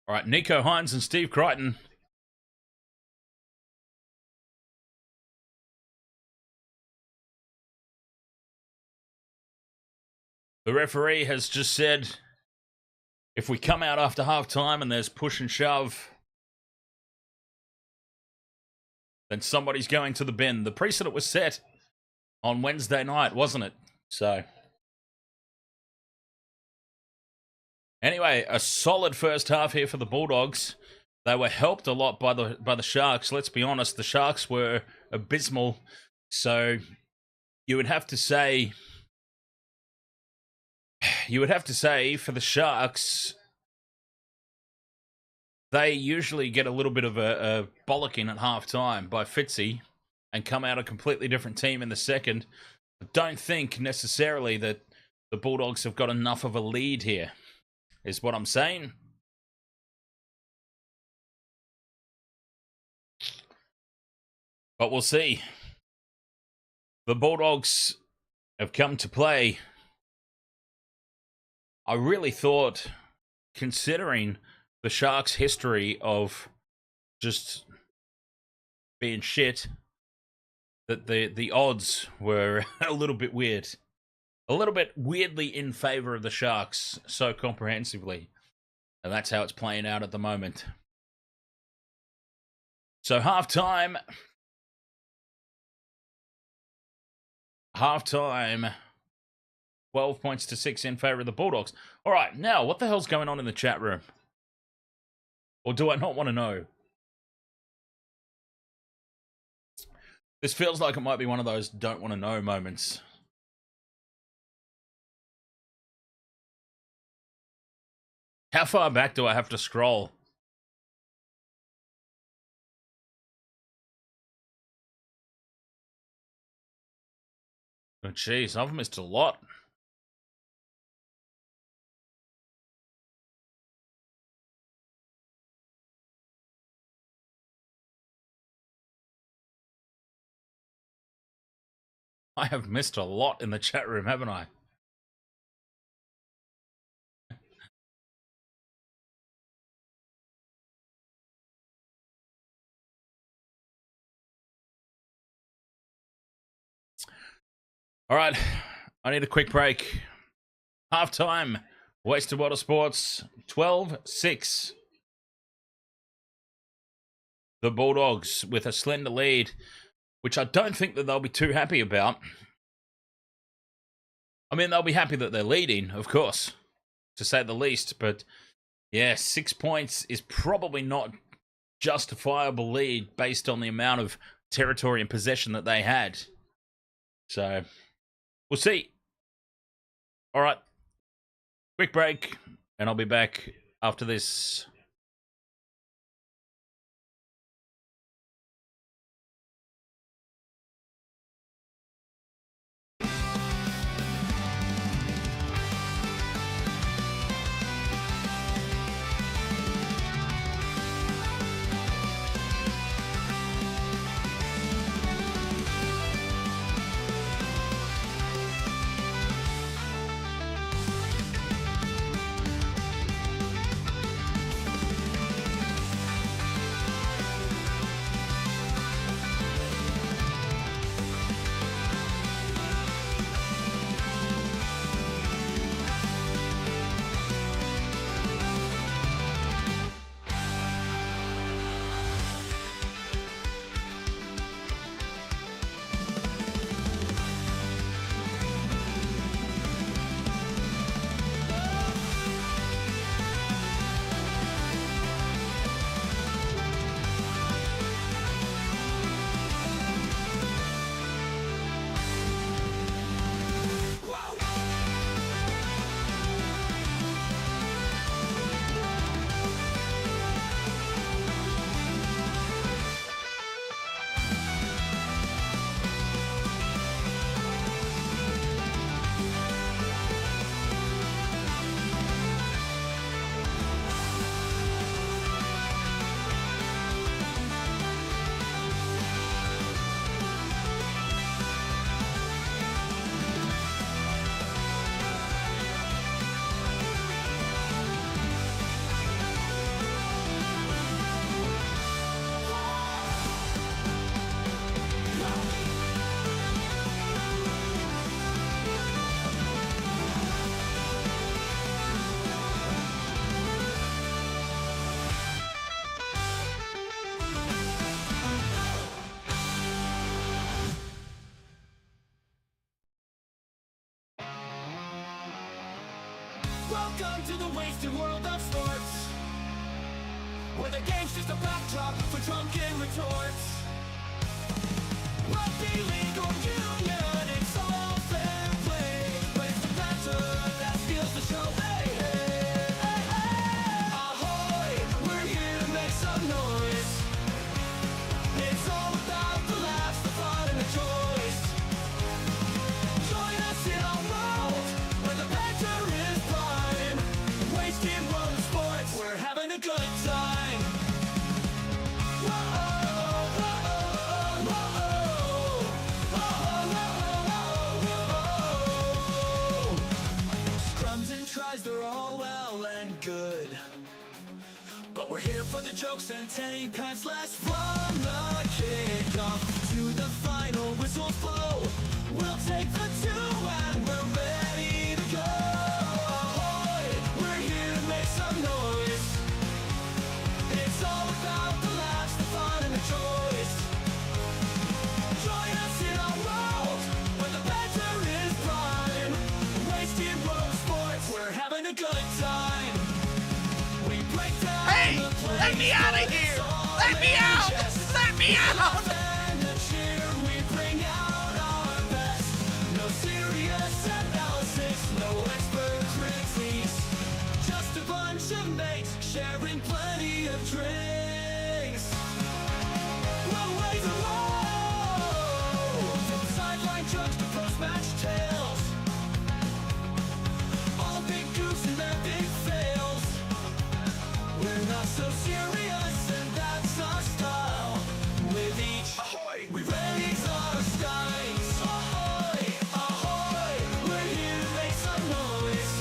All right, Nico Hines and Steve Crichton. The referee has just said, if we come out after half-time and there's push and shove, then somebody's going to the bin. The precedent was set on Wednesday night, wasn't it? So, anyway, a solid first half here for the Bulldogs. They were helped a lot by the Sharks. Let's be honest, the Sharks were abysmal. So you would have to say for the Sharks, they usually get a little bit of a bollocking at halftime by Fitzy and come out a completely different team in the second. I don't think necessarily that the Bulldogs have got enough of a lead here, is what I'm saying. But we'll see. The Bulldogs have come to play. I really thought, considering the Sharks' history of just being shit, that the odds were a little bit weird. A little bit weirdly in favor of the Sharks so comprehensively. And that's how it's playing out at the moment. So halftime, 12 points to 6 in favor of the Bulldogs. All right, now, what the hell's going on in the chat room? Or do I not want to know? This feels like it might be one of those don't want to know moments. How far back do I have to scroll? Oh, jeez, I've missed a lot. I have missed a lot in the chat room, haven't I? All right, I need a quick break. Halftime, Wasted Water Sports, 12-6. The Bulldogs with a slender lead, which I don't think that they'll be too happy about. I mean, they'll be happy that they're leading, of course, to say the least. But, yeah, 6 points is probably not justifiable lead based on the amount of territory and possession that they had. So, we'll see. All right. Quick break, and I'll be back after this. Welcome to the wasted world of sports, where the game's just a backdrop for drunken retorts. Rugby league or union, it's all fair play, but it's the banter that steals the show. Hey, hey, hey, hey. Ahoy, we're here to make some noise. It's all about the laughs, the fun, and the joys. Join us in our world where the banter is prime. Wasting world of sports, we're having a good time. Scrums and tries, they're all well and good, but we're here for the jokes and 10 pants last. From the kickoff to the final whistles blow, we'll take the two and we're ready to go. Ahoy, we're here to make some noise. It's all about the laughs, the fun, and the joys. Join us in our world where the banter is prime. Wasting world sports, we're having a good time. We break down the plays, let me out of here! Let me out! Let me out! And the cheer, we bring out our best. No serious analysis, no expert critiques. Just a bunch of mates sharing plenty of drinks. We'll raise a roll from sideline jokes to post-match tales. All big goofs and their big fails. We're not so serious, and that's our style. With each ahoy, we raise our skies. Ahoy, ahoy, we're here to make some noise.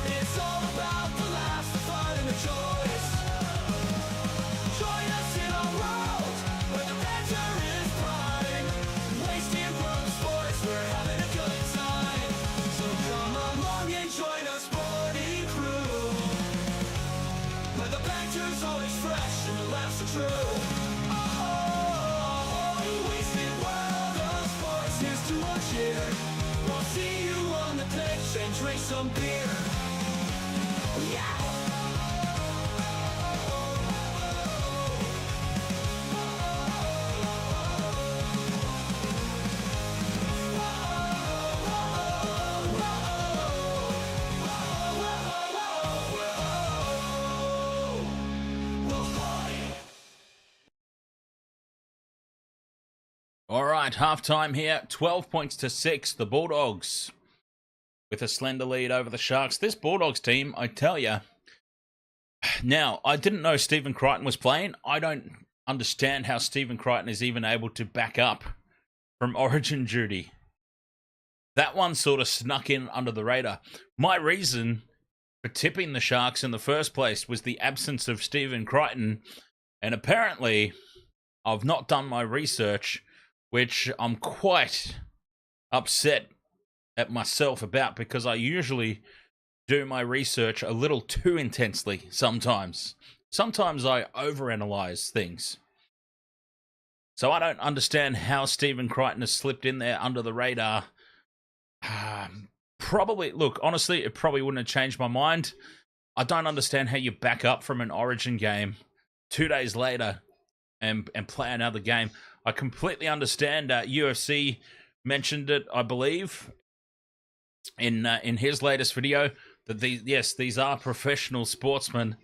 It's all about the laughs, the fun, and the joys. Join us in our world where the banter is prime. Wasting world of sports, we're having a good time. So come along and join our sporting crew, where the banter's always fresh and the laughs are true. Ahoy, wasted world of sports, here's to our cheer. We'll see you on the pitch and drink some beer. Yeah. All right, halftime here. 12 points to 6. The Bulldogs with a slender lead over the Sharks. This Bulldogs team, I tell you. Now, I didn't know Stephen Crichton was playing. I don't understand how Stephen Crichton is even able to back up from Origin duty. That one sort of snuck in under the radar. My reason for tipping the Sharks in the first place was the absence of Stephen Crichton. And apparently, I've not done my research, which I'm quite upset at myself about, because I usually do my research a little too intensely sometimes. Sometimes I overanalyze things. So I don't understand how Stephen Crichton has slipped in there under the radar. Probably, look, honestly, it probably wouldn't have changed my mind. I don't understand how you back up from an Origin game 2 days later and play another game. I completely understand. UFC mentioned it, I believe, in his latest video, that these are professional sportsmen,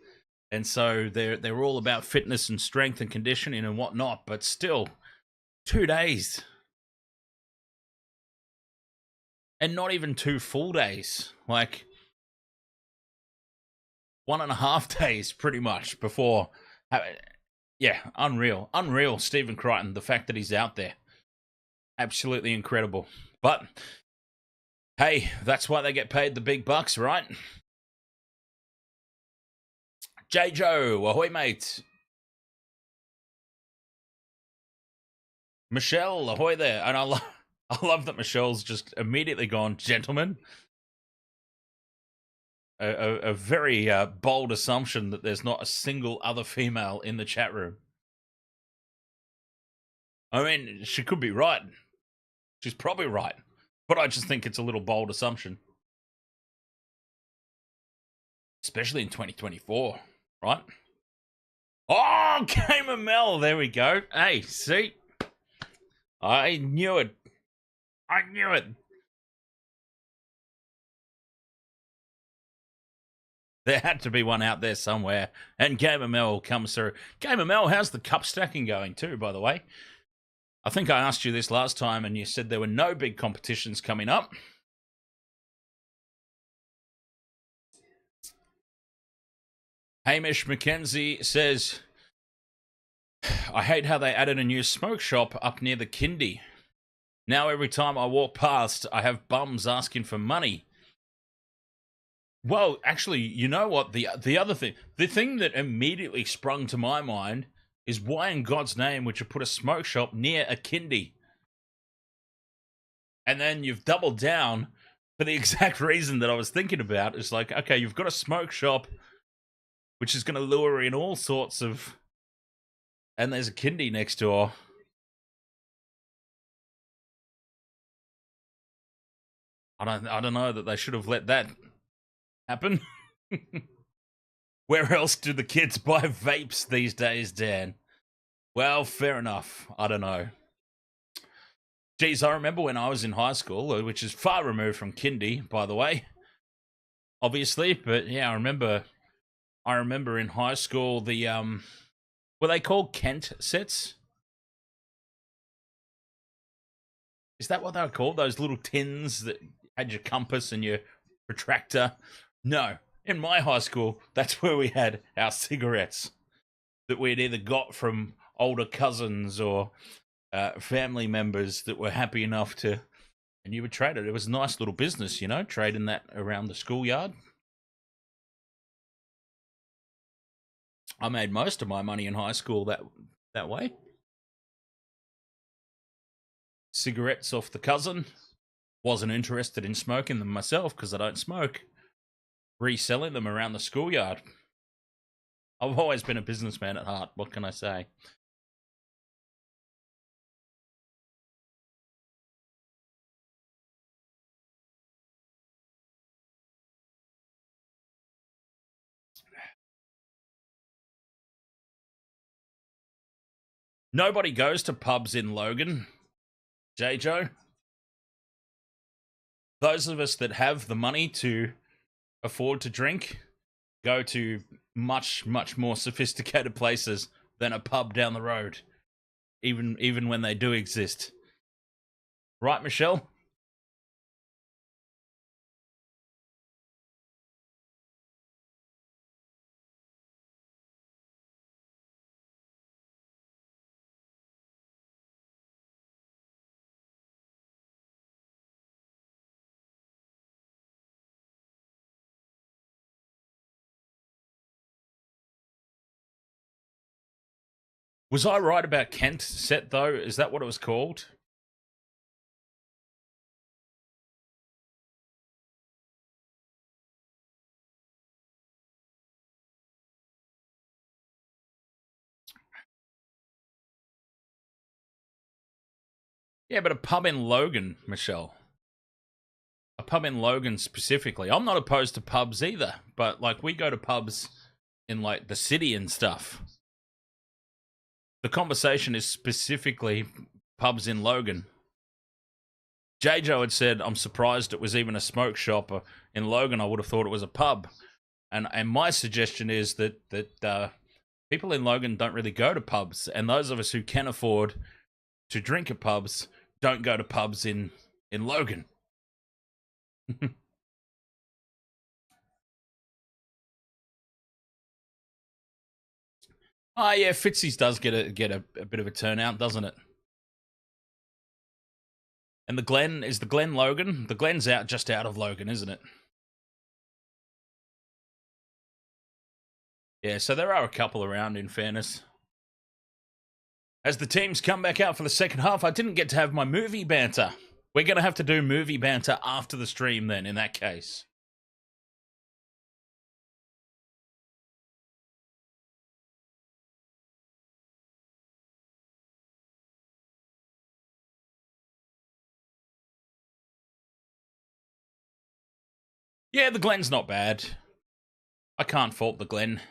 and so they're all about fitness and strength and conditioning and whatnot. But still, 2 days, and not even 2 full days, like 1.5 days, pretty much before. Yeah, unreal. Stephen Crichton, the fact that he's out there, absolutely incredible. But hey, that's why they get paid the big bucks, right? J Joe, ahoy, mate. Michelle, ahoy there. And I love that Michelle's just immediately gone, gentlemen. A very bold assumption that there's not a single other female in the chat room. I mean, she could be right. She's probably right. But I just think it's a little bold assumption. Especially in 2024, right? Oh, Game of Mel. There we go. Hey, see? I knew it. I knew it. There had to be one out there somewhere. And Game of Mel comes through. Game of Mel, how's the cup stacking going too, by the way? I think I asked you this last time and you said there were no big competitions coming up. Hamish McKenzie says, I hate how they added a new smoke shop up near the kindy. Now every time I walk past, I have bums asking for money. Well, actually, you know what? The other thing, the thing that immediately sprung to my mind is why in God's name would you put a smoke shop near a kindy? And then you've doubled down for the exact reason that I was thinking about. It's like, okay, you've got a smoke shop, which is going to lure in all sorts of... And there's a kindy next door. I don't know that they should have let that happen. Where else do the kids buy vapes these days, Dan? Well, fair enough. I don't know. Geez, I remember when I was in high school, which is far removed from kindy, by the way, obviously. But yeah, I remember in high school the were they called Kent sets? Is that what they were called? Those little tins that had your compass and your protractor? No. In my high school, that's where we had our cigarettes that we'd either got from older cousins or family members that were happy enough to, and you would trade it. It was a nice little business, you know, trading that around the schoolyard. I made most of my money in high school that way. Cigarettes off the cousin. Wasn't interested in smoking them myself because I don't smoke. Reselling them around the schoolyard. I've always been a businessman at heart. What can I say? Nobody goes to pubs in Logan, J-Joe. Those of us that have the money to afford to drink go to much, much more sophisticated places than a pub down the road, even when they do exist. Right, Michelle? Was I right about Kent set, though? Is that what it was called? Yeah, but a pub in Logan, Michelle. A pub in Logan specifically. I'm not opposed to pubs either, but like we go to pubs in like the city and stuff. The conversation is specifically pubs in Logan. JJ had said, I'm surprised it was even a smoke shop. In Logan, I would have thought it was a pub. And my suggestion is that people in Logan don't really go to pubs. And those of us who can afford to drink at pubs don't go to pubs in Logan. Oh yeah, Fitzy's does get a bit of a turnout, doesn't it? And the Glen, is the Glen Logan? The Glen's just out of Logan, isn't it? Yeah, so there are a couple around, in fairness. As the teams come back out for the second half, I didn't get to have my movie banter. We're going to have to do movie banter after the stream then, in that case. Yeah, the Glen's not bad. I can't fault the Glen.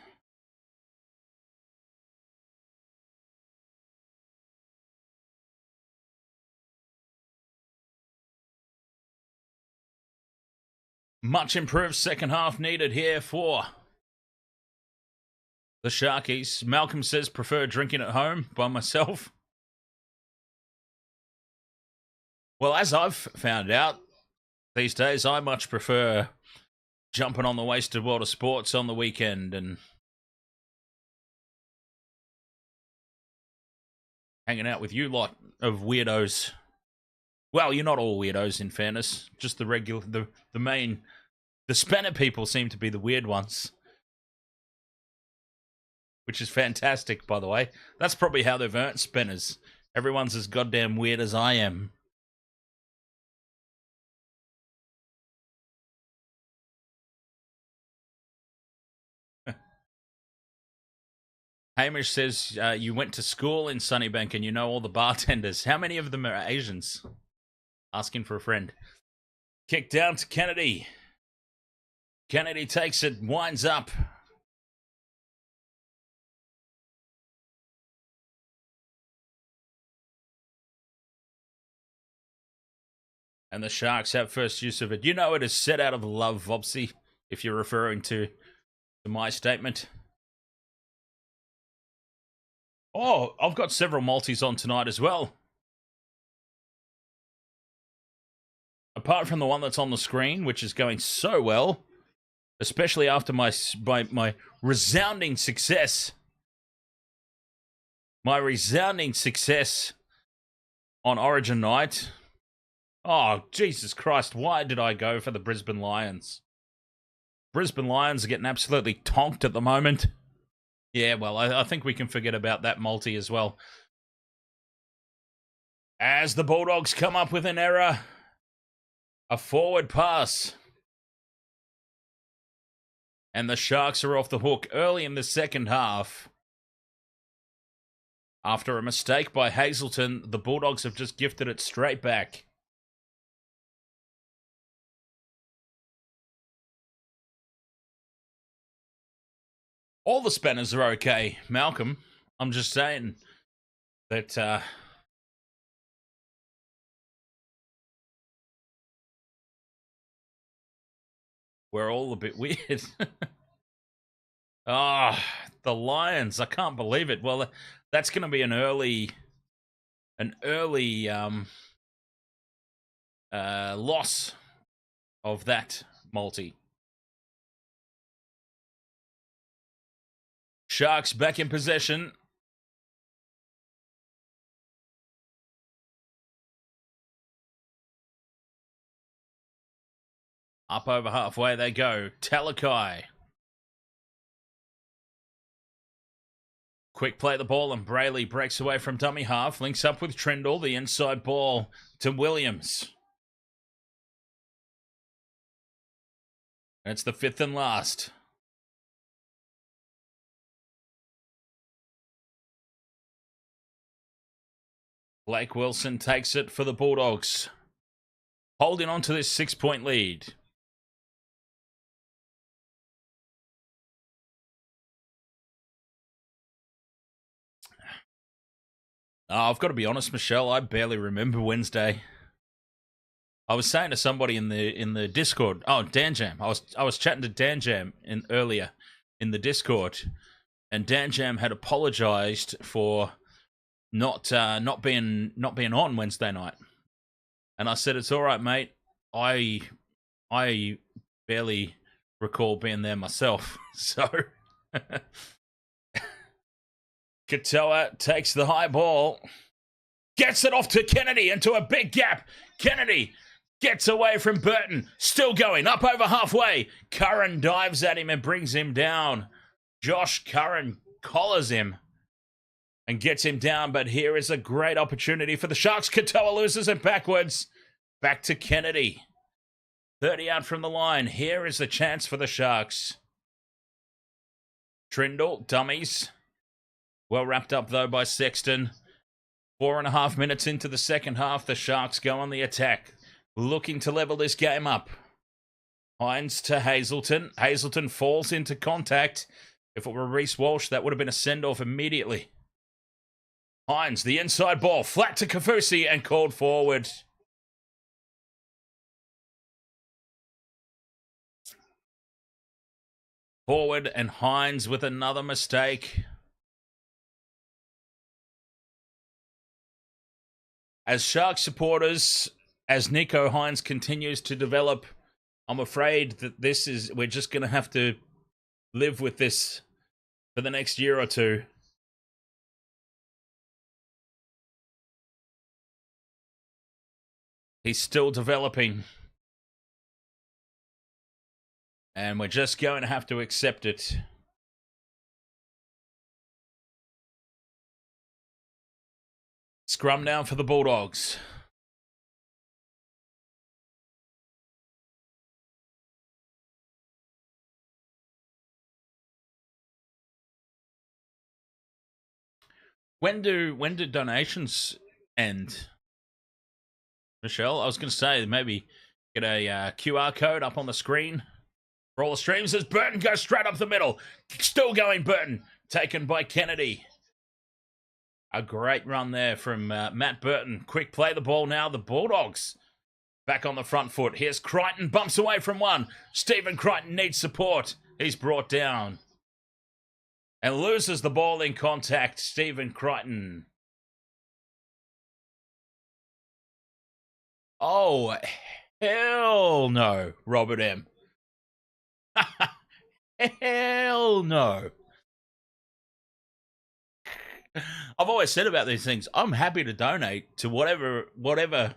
Much improved second half needed here for the Sharkies. Malcolm says prefer drinking at home by myself. Well, as I've found out these days, I much prefer jumping on the wasted world of sports on the weekend and hanging out with you lot of weirdos. Well, you're not all weirdos, in fairness. Just the regular, the main, the Spanner people seem to be the weird ones. Which is fantastic, by the way. That's probably how they've earned Spanners. Everyone's as goddamn weird as I am. Hamish says you went to school in Sunnybank and you know all the bartenders. How many of them are Asians? Asking for a friend. Kick down to Kennedy. Kennedy takes it, winds up. And the Sharks have first use of it. You know it is set out of love, Vopsy, if you're referring to my statement. Oh, I've got several multis on tonight as well. Apart from the one that's on the screen, which is going so well, especially after my resounding success. My resounding success on Origin night. Oh, Jesus Christ, why did I go for the Brisbane Lions? Brisbane Lions are getting absolutely tonked at the moment. Yeah, well, I think we can forget about that multi as well. As the Bulldogs come up with an error, a forward pass. And the Sharks are off the hook early in the second half. After a mistake by Hazelton, the Bulldogs have just gifted it straight back. All the Spanners are okay, Malcolm. I'm just saying that we're all a bit weird. Ah, the Lions. I can't believe it. Well, that's going to be an early loss of that multi. Sharks back in possession. Up over halfway they go. Talakai. Quick play the ball and Brayley breaks away from dummy half. Links up with Trindle. The inside ball to Williams. And it's the fifth and last. Blake Wilson takes it for the Bulldogs. Holding on to this 6-point lead. I've got to be honest, Michelle, I barely remember Wednesday. I was saying to somebody in the Discord, oh, Dan Jam. I was chatting to Dan Jam earlier in the Discord, and Dan Jam had apologized for not being on Wednesday night. And I said, it's all right, mate. I barely recall being there myself. So Katoa takes the high ball, gets it off to Kennedy into a big gap. Kennedy gets away from Burton, still going up over halfway. Curran dives at him and brings him down. Josh Curran collars him and gets him down, but here is a great opportunity for the Sharks. Katoa loses it backwards. Back to Kennedy. 30 out from the line. Here is the chance for the Sharks. Trindle, dummies. Well wrapped up, though, by Sexton. 4.5 minutes into the second half, the Sharks go on the attack, looking to level this game up. Hines to Hazelton. Hazelton falls into contact. If it were Reece Walsh, that would have been a send-off immediately. Hines, the inside ball, flat to Kafusi and called forward. Forward and Hines with another mistake. As Shark supporters, as Nico Hines continues to develop, I'm afraid that we're just going to have to live with this for the next year or two. He's still developing. And we're just going to have to accept it. Scrum down for the Bulldogs. When do donations end? Michelle, I was going to say maybe get a QR code up on the screen for all the streams as Burton goes straight up the middle. Still going, Burton. Taken by Kennedy. A great run there from Matt Burton. Quick play the ball now. The Bulldogs back on the front foot. Here's Crichton. Bumps away from one. Stephen Crichton needs support. He's brought down. And loses the ball in contact. Stephen Crichton. Oh, hell no, Robert M. Hell no. I've always said about these things, I'm happy to donate to whatever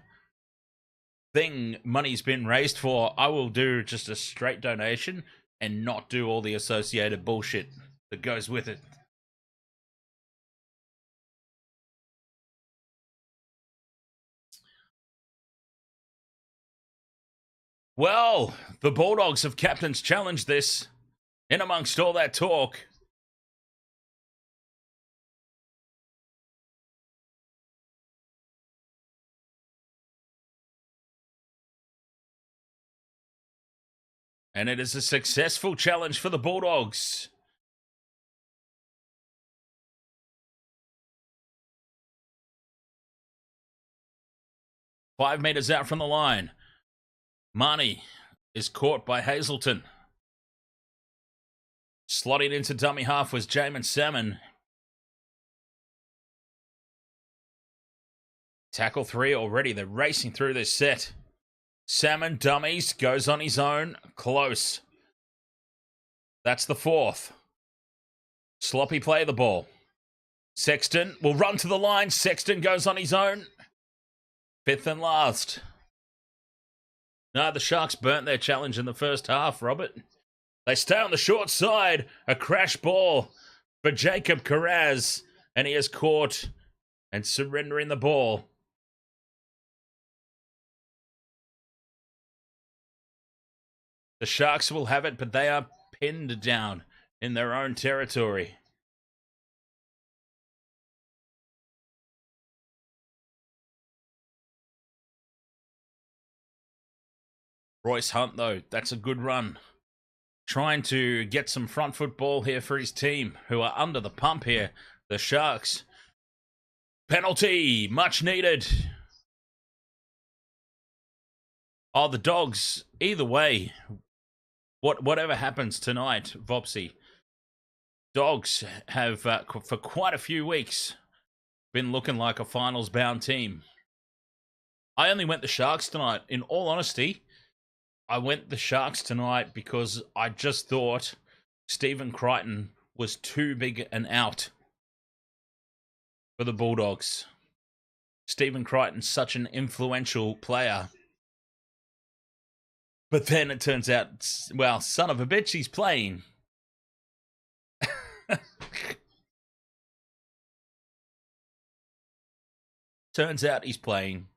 thing money's been raised for. I will do just a straight donation and not do all the associated bullshit that goes with it. Well, the Bulldogs have captain's challenged this in amongst all that talk. And it is a successful challenge for the Bulldogs. Five meters out from the line. Marnie is caught by Hazelton. Slotting into dummy half was Jamin Salmon. Tackle 3 already. They're racing through this set. Salmon dummies, goes on his own. Close. That's the 4th. Sloppy play the ball. Sexton will run to the line. Sexton goes on his own. 5th and last. No, the Sharks burnt their challenge in the first half, Robert. They stay on the short side. A crash ball for Jacob Carraz. And he is caught and surrendering the ball. The Sharks will have it, but they are pinned down in their own territory. Royce Hunt, though, that's a good run. Trying to get some front foot ball here for his team, who are under the pump here. The Sharks. Penalty, much needed. Oh, the Dogs, either way, whatever happens tonight, Vopsy, Dogs have, for quite a few weeks, been looking like a finals-bound team. I only went the Sharks tonight. In all honesty, I went the Sharks tonight because I just thought Stephen Crichton was too big an out for the Bulldogs. Stephen Crichton's such an influential player. But then it turns out, well, son of a bitch, he's playing. Turns out he's playing.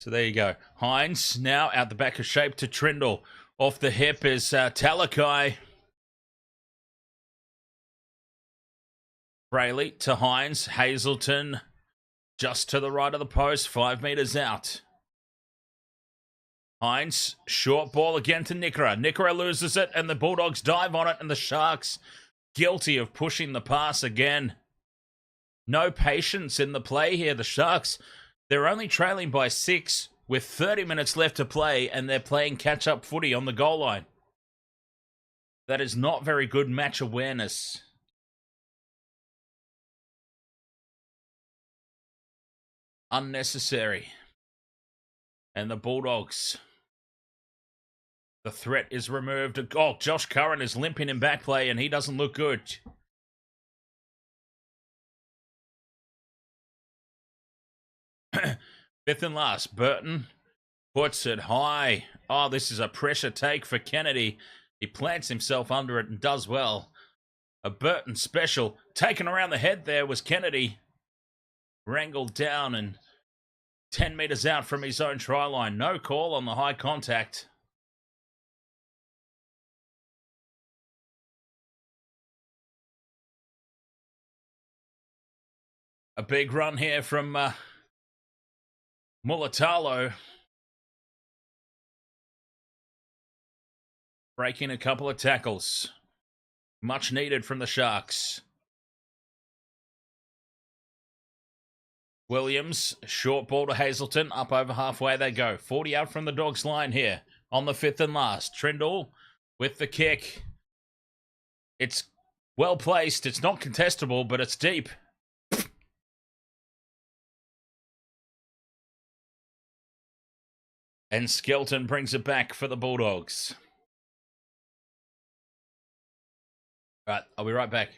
So there you go. Hines now out the back of shape to Trindle. Off the hip is Talakai. Brayley to Hines. Hazelton just to the right of the post. 5 meters out. Hines, short ball again to Nickera. Nickera loses it and the Bulldogs dive on it and the Sharks guilty of pushing the pass again. No patience in the play here. The Sharks, they're only trailing by 6 with 30 minutes left to play and they're playing catch-up footy on the goal line. That is not very good match awareness. Unnecessary. And the Bulldogs. The threat is removed. Oh, Josh Curran is limping in back play and he doesn't look good. Fifth and last. Burton puts it high. Oh, this is a pressure take for Kennedy. He plants himself under it and does well. A Burton special. Taken around the head there was Kennedy. Wrangled down and 10 metres out from his own try line. No call on the high contact. A big run here from Mulatalo. Breaking a couple of tackles. Much needed from the Sharks. Williams, short ball to Hazelton. Up over halfway they go. 40 out from the Dogs line here on the fifth and last. Trindle with the kick. It's well placed. It's not contestable, but it's deep. And Skelton brings it back for the Bulldogs. Right, I'll be right back.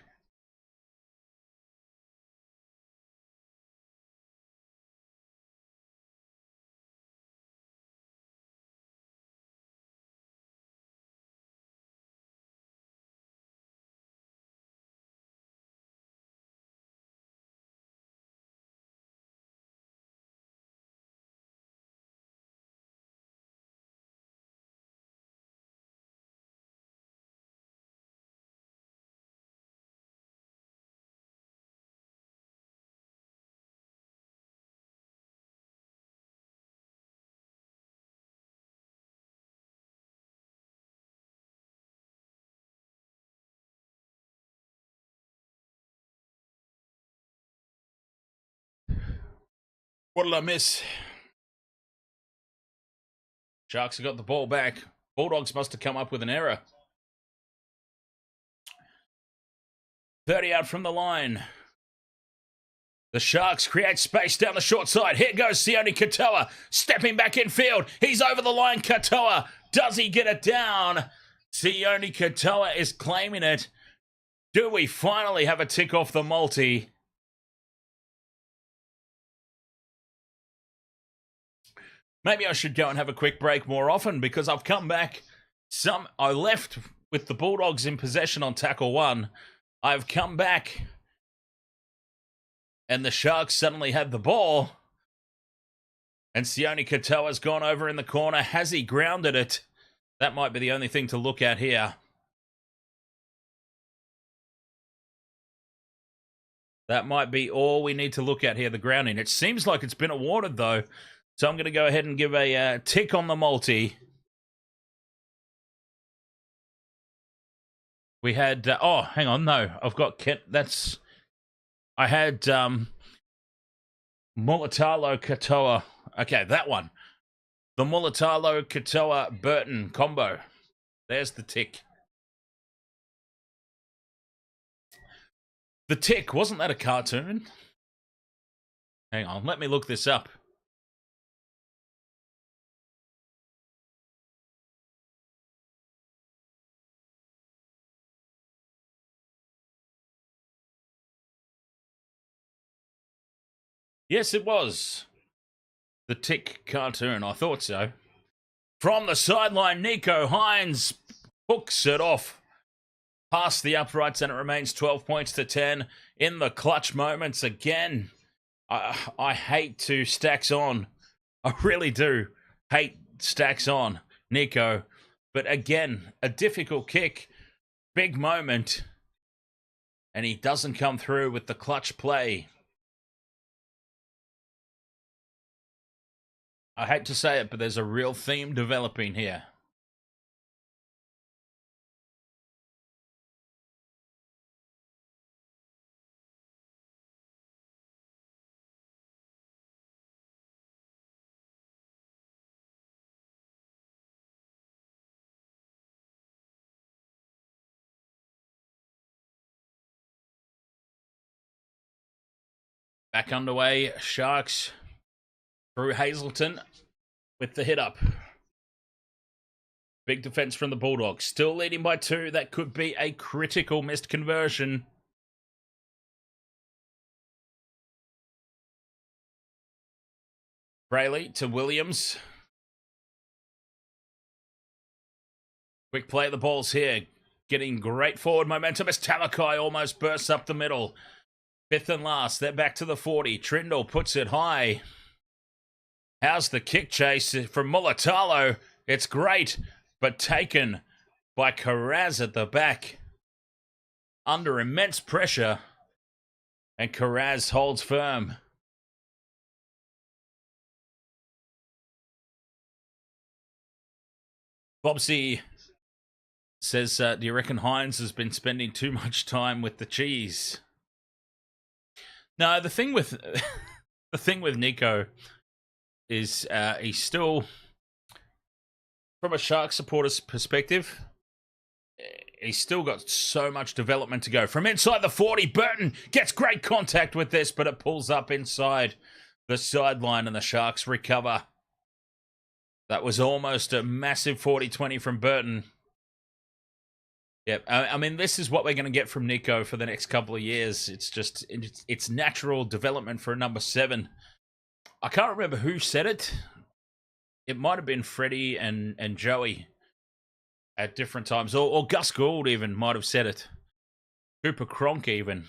What did I miss? Sharks have got the ball back. Bulldogs must have come up with an error. 30 out from the line. The Sharks create space down the short side. Here goes Sione Katoa, stepping back in field. He's over the line, Katoa. Does he get it down? Sione Katoa is claiming it. Do we finally have a tick off the multi? Maybe I should go and have a quick break more often because I've come back. I left with the Bulldogs in possession on tackle 1. I've come back and the Sharks suddenly had the ball. And Sione Katoa's gone over in the corner. Has he grounded it? That might be the only thing to look at here. That might be all we need to look at here, the grounding. It seems like it's been awarded, though. So I'm going to go ahead and give a tick on the multi. We had... oh, hang on. No, I've got... That's... I had Mulatalo Katoa. Okay, that one. The Mulatalo Katoa Burton combo. There's the tick. The tick, wasn't that a cartoon? Hang on, let me look this up. Yes, it was. The tick cartoon, I thought so. From the sideline, Nico Hines hooks it off past the uprights, and it remains 12 points to 10 in the clutch moments again. I hate to stacks on. I really do hate stacks on, Nico. But again, a difficult kick, big moment, and he doesn't come through with the clutch play. I hate to say it, but there's a real theme developing here. Back underway. Sharks through Hazleton with the hit up. Big defense from the Bulldogs. Still leading by 2. That could be a critical missed conversion. Brayley to Williams. Quick play of the balls here. Getting great forward momentum as Talakai almost bursts up the middle. 5th and last. They're back to the 40. Trindle puts it high. How's the kick chase from Mulatalo? It's great, but taken by Carraz at the back. Under immense pressure. And Carraz holds firm. Bobsy says, do you reckon Hines has been spending too much time with the cheese? No, the thing with Nico is he's still, from a Sharks supporter's perspective, he's still got so much development to go. From inside the 40, Burton gets great contact with this, but it pulls up inside the sideline and the Sharks recover. That was almost a massive 40-20 from Burton. Yep, I mean, this is what we're going to get from Nico for the next couple of years. It's just, it's natural development for a number 7. I can't remember who said it. It might have been Freddie and Joey at different times. Or Gus Gould even might have said it. Cooper Cronk even.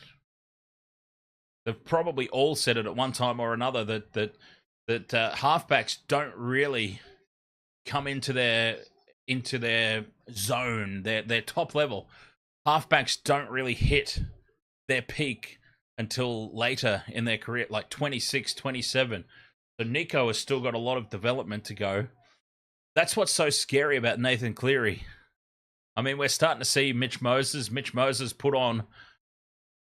They've probably all said it at one time or another that halfbacks don't really come into their zone, their top level. Halfbacks don't really hit their peak until later in their career, like 26, 27. So Nico has still got a lot of development to go. That's what's so scary about Nathan Cleary. I mean, we're starting to see Mitch Moses. Mitch Moses put on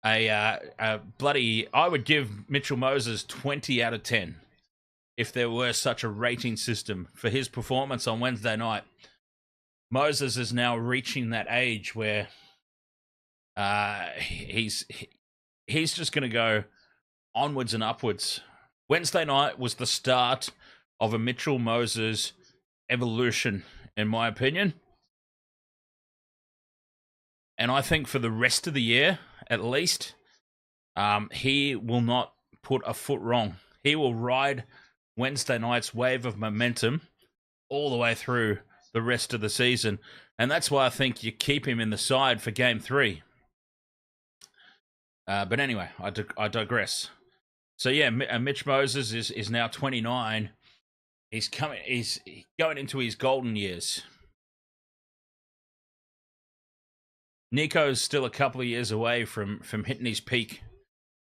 a bloody... I would give Mitchell Moses 20 out of 10 if there were such a rating system for his performance on Wednesday night. Moses is now reaching that age where he's just going to go onwards and upwards. Wednesday night was the start of a Mitchell Moses evolution, in my opinion. And I think for the rest of the year, at least, he will not put a foot wrong. He will ride Wednesday night's wave of momentum all the way through the rest of the season. And that's why I think you keep him in the side for Game 3. But anyway, I digress. So yeah, Mitch Moses is now 29. He's going into his golden years. Nico's still a couple of years away from hitting his peak.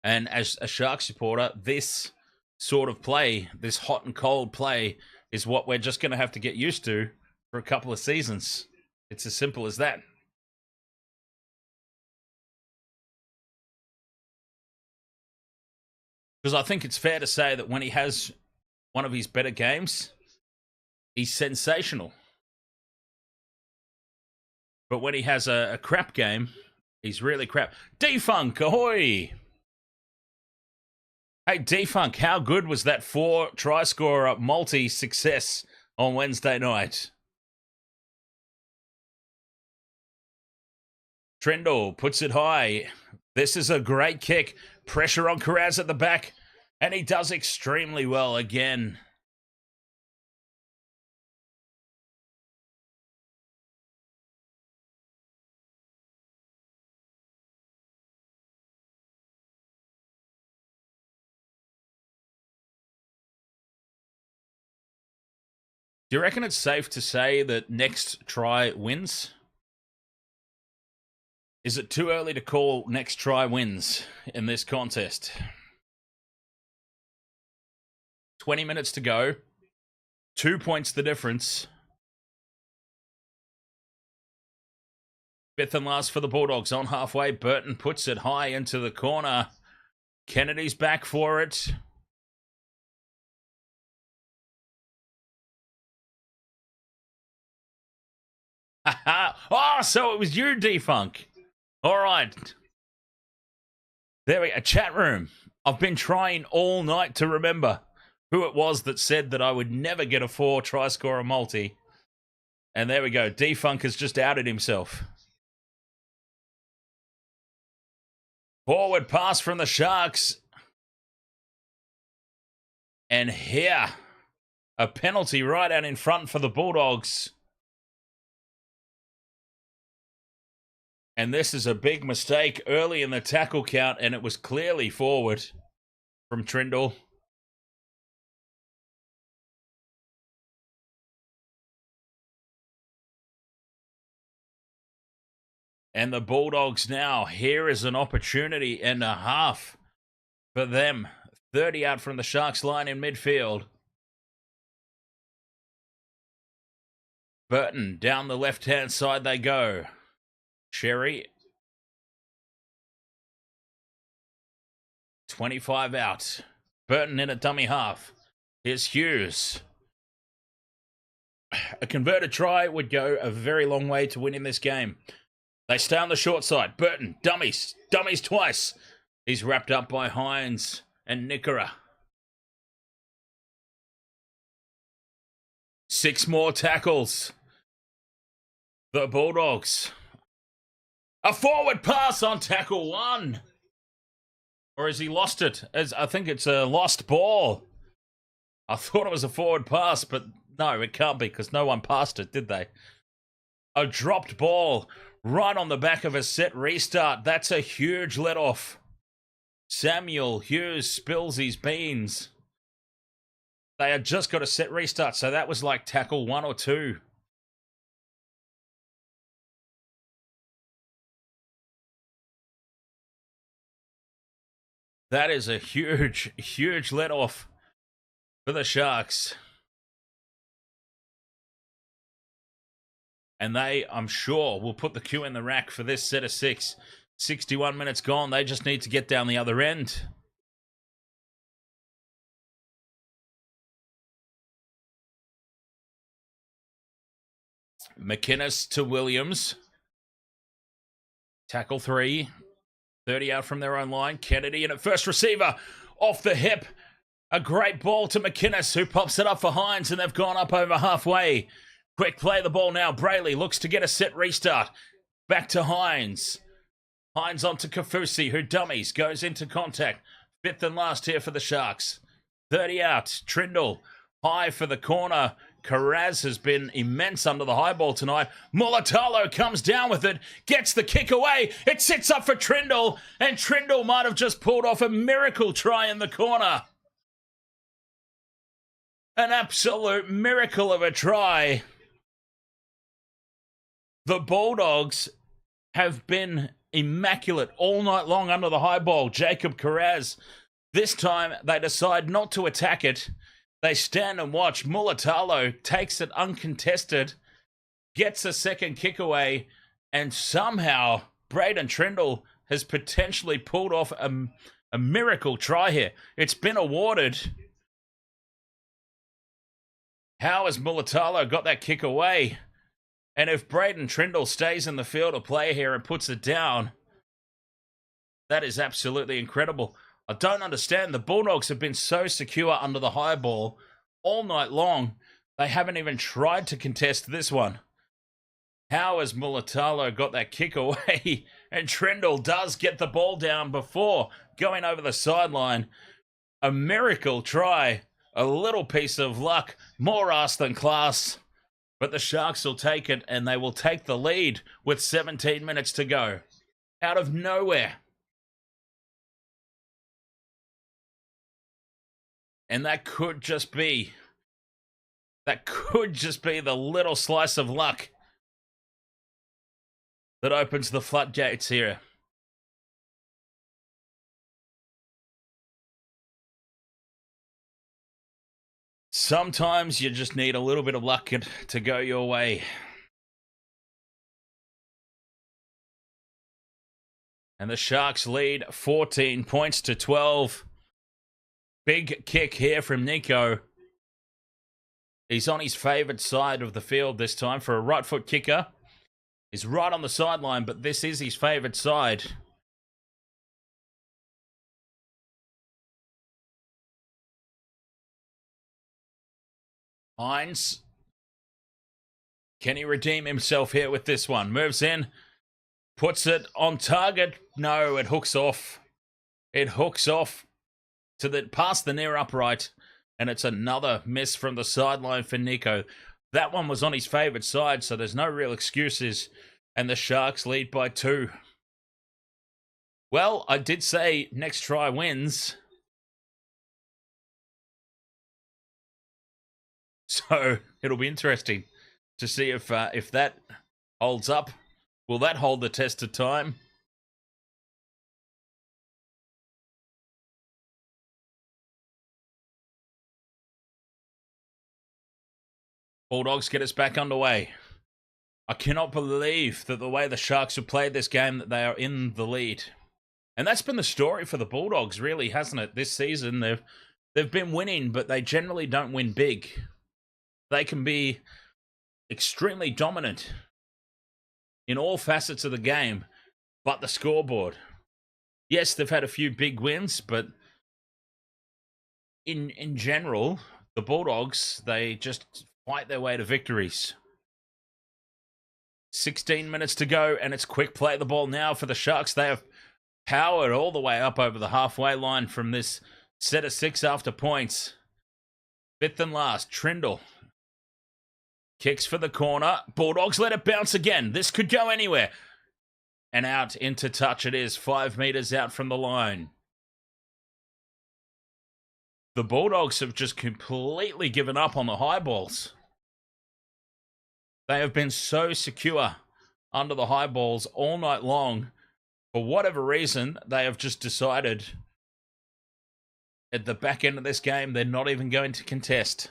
And as a Sharks supporter, this sort of play, this hot and cold play, is what we're just going to have to get used to for a couple of seasons. It's as simple as that. Because I think it's fair to say that when he has one of his better games, he's sensational. But when he has a crap game, he's really crap. D-Funk, ahoy! Hey, D-Funk, how good was that 4-try scorer multi-success on Wednesday night? Trindle puts it high. This is a great kick. Pressure on Carraz at the back. And he does extremely well again. Do you reckon it's safe to say that next try wins? Is it too early to call next try wins in this contest? 20 minutes to go. 2 points the difference. 5th and last for the Bulldogs on halfway. Burton puts it high into the corner. Kennedy's back for it. Oh, so it was you, D-Funk. All right. There we go. A chat room. I've been trying all night to remember who it was that said that I would never get a 4 try scorer multi. And there we go. Defunk has just outed himself. Forward pass from the Sharks. And here, a penalty right out in front for the Bulldogs. And this is a big mistake early in the tackle count, and it was clearly forward from Trindle. And the Bulldogs now, here is an opportunity and a half for them. 30 out from the Sharks line in midfield. Burton, down the left-hand side they go. Sherry. 25 out. Burton in a dummy half. Here's Hughes. A converted try would go a very long way to winning this game. They stay on the short side. Burton, dummies. Dummies twice. He's wrapped up by Hines and Nickera. 6 more tackles. The Bulldogs. A forward pass on tackle 1. Or has he lost it? I think it's a lost ball. I thought it was a forward pass, but no, it can't be because no one passed it, did they? A dropped ball right on the back of a set restart. That's a huge let-off. Samuel Hughes spills his beans. They had just got a set restart, so that was like tackle 1 or 2. That is a huge, huge let-off for the Sharks. And they, I'm sure, will put the cue in the rack for this set of 6. 61 minutes gone. They just need to get down the other end. McInnes to Williams. Tackle 3. 30 out from their own line. Kennedy in at first receiver. Off the hip. A great ball to McInnes, who pops it up for Hines, and they've gone up over halfway. Quick play the ball now. Brayley looks to get a set restart. Back to Hines. Hines onto Kafusi, who dummies, goes into contact. 5th and last here for the Sharks. 30 out. Trindle. High for the corner. Carraz has been immense under the high ball tonight. Mulatalo comes down with it, gets the kick away. It sits up for Trindle, and Trindle might have just pulled off a miracle try in the corner. An absolute miracle of a try. The Bulldogs have been immaculate all night long under the high ball. Jacob Carraz. This time they decide not to attack it. They stand and watch. Mulatalo takes it uncontested, gets a second kick away, and somehow Braden Trindle has potentially pulled off a miracle try here. It's been awarded. How has Mulatalo got that kick away? And if Braden Trindle stays in the field of play here and puts it down, that is absolutely incredible. I don't understand. The Bulldogs have been so secure under the high ball all night long. They haven't even tried to contest this one. How has Mulatalo got that kick away? And Trindle does get the ball down before going over the sideline. A miracle try. A little piece of luck. More ass than class. But the Sharks will take it, and they will take the lead with 17 minutes to go. Out of nowhere. And that could just be the little slice of luck that opens the floodgates here. Sometimes you just need a little bit of luck to go your way. And the Sharks lead 14 points to 12. Big kick here from Nico. He's on his favoured side of the field this time for a right foot kicker. He's right on the sideline, but this is his favoured side. Hines. Can he redeem himself here with this one? Moves in. Puts it on target. No, it hooks off. It hooks off to the past the near upright. And it's another miss from the sideline for Nico. That one was on his favourite side, so there's no real excuses. And the Sharks lead by 2. Well, I did say next try wins. So it'll be interesting to see if that holds up. Will that hold the test of time? Bulldogs get us back underway. I cannot believe that the way the Sharks have played this game, that they are in the lead. And that's been the story for the Bulldogs, really, hasn't it? This season, they've been winning, but they generally don't win big. They can be extremely dominant in all facets of the game, but the scoreboard. Yes, they've had a few big wins, but in general, the Bulldogs, they just fight their way to victories. 16 minutes to go, and it's quick play the ball now for the Sharks. They have powered all the way up over the halfway line from this set of 6 after points. 5th and last, Trindle. Kicks for the corner. Bulldogs let it bounce again. This could go anywhere. And out into touch it is. 5 meters out from the line. The Bulldogs have just completely given up on the high balls. They have been so secure under the high balls all night long. For whatever reason, they have just decided at the back end of this game, they're not even going to contest.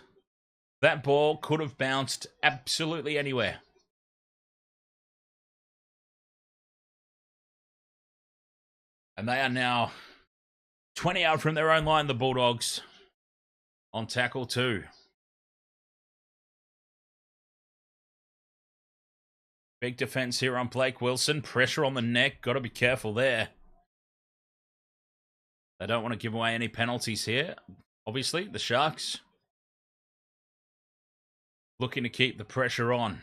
That ball could have bounced absolutely anywhere. And they are now 20 out from their own line, the Bulldogs, on tackle 2. Big defense here on Blake Wilson. Pressure on the neck. Got to be careful there. They don't want to give away any penalties here. Obviously, the Sharks looking to keep the pressure on.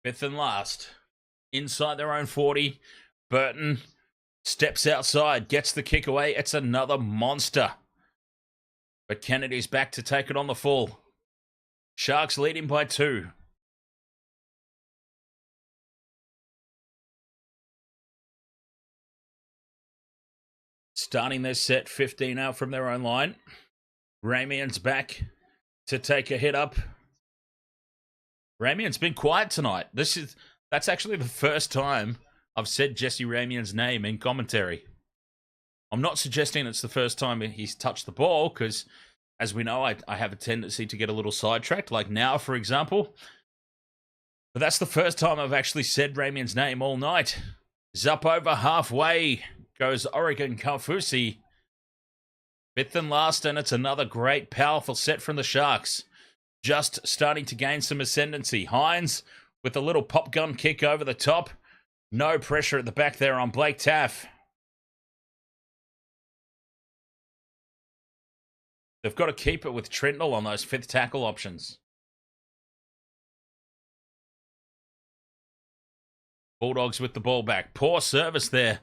5th and last. Inside their own 40. Burton steps outside. Gets the kick away. It's another monster. But Kennedy's back to take it on the full. Sharks leading by 2. Starting their set, 15 out from their own line. Ramian's back to take a hit up. Ramian's been quiet tonight. That's actually the first time I've said Jesse Ramian's name in commentary. I'm not suggesting it's the first time he's touched the ball, because as we know, I have a tendency to get a little sidetracked, like now, for example. But that's the first time I've actually said Ramian's name all night. Up over halfway goes Oregon Kaufusi. 5th and last, and it's another great, powerful set from the Sharks. Just starting to gain some ascendancy. Hines with a little pop gun kick over the top. No pressure at the back there on Blake Taff. They've got to keep it with Trindle on those 5th tackle options. Bulldogs with the ball back. Poor service there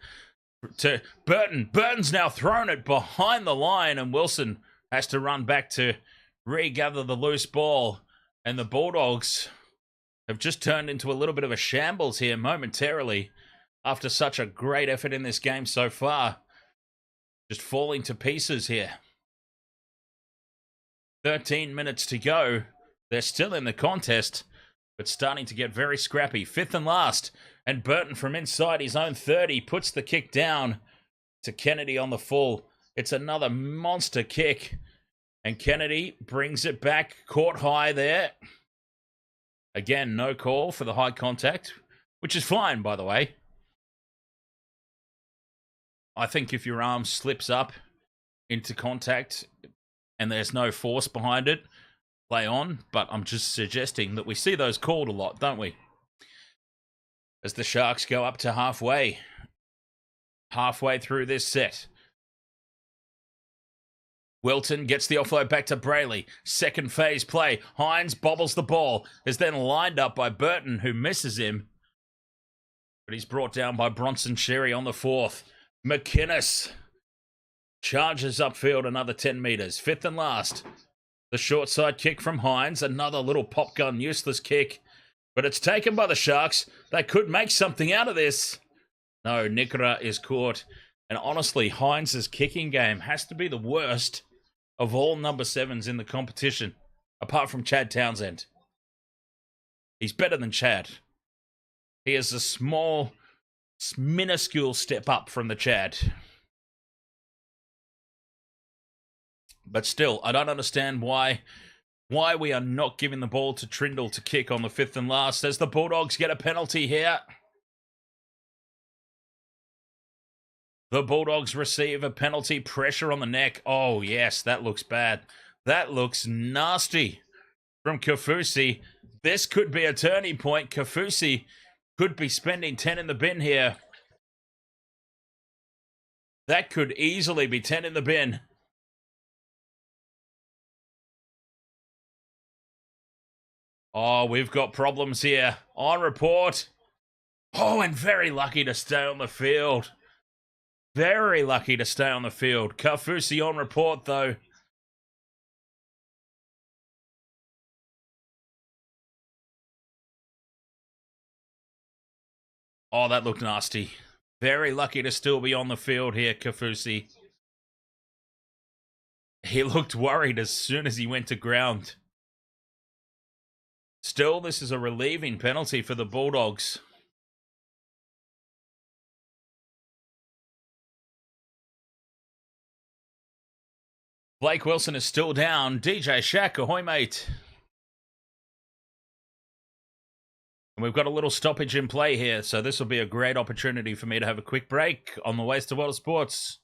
to Burton. Burton's now thrown it behind the line, and Wilson has to run back to regather the loose ball. And the Bulldogs have just turned into a little bit of a shambles here momentarily after such a great effort in this game so far. Just falling to pieces here. 13 minutes to go. They're still in the contest, but starting to get very scrappy. 5th and last. And Burton from inside his own 30 puts the kick down to Kennedy on the full. It's another monster kick. And Kennedy brings it back. Caught high there. Again, no call for the high contact, which is fine, by the way. I think if your arm slips up into contact and there's no force behind it, play on. But I'm just suggesting that we see those called a lot, don't we? As the Sharks go up to halfway through this set. Wilton gets the offload back to Brayley. Second phase play. Hines bobbles the ball. Is then lined up by Burton, who misses him. But he's brought down by Bronson Sherry on the fourth. McInnes charges upfield another 10 metres. Fifth and last. The short side kick from Hines. Another little pop gun, useless kick. But it's taken by the Sharks. They could make something out of this. No, Nikora is caught. And honestly, Hines' kicking game has to be the worst of all number 7s in the competition, apart from Chad Townsend. He's better than Chad. He is a small, minuscule step up from the Chad. But still, I don't understand why we are not giving the ball to Trindle to kick on the fifth and last as the Bulldogs get a penalty here. The Bulldogs receive a penalty, pressure on the neck. Oh, yes, that looks bad. That looks nasty from Kafusi. This could be a turning point. Kafusi could be spending 10 in the bin here. That could easily be 10 in the bin. Oh, we've got problems here. On report. Oh, and very lucky to stay on the field. Very lucky to stay on the field. Kafusi on report, though. Oh, that looked nasty. Very lucky to still be on the field here, Kafusi. He looked worried as soon as he went to ground. Still, this is a relieving penalty for the Bulldogs. Blake Wilson is still down. DJ Shack, ahoy, mate. And we've got a little stoppage in play here, so this will be a great opportunity for me to have a quick break on the Waste of World of Sports.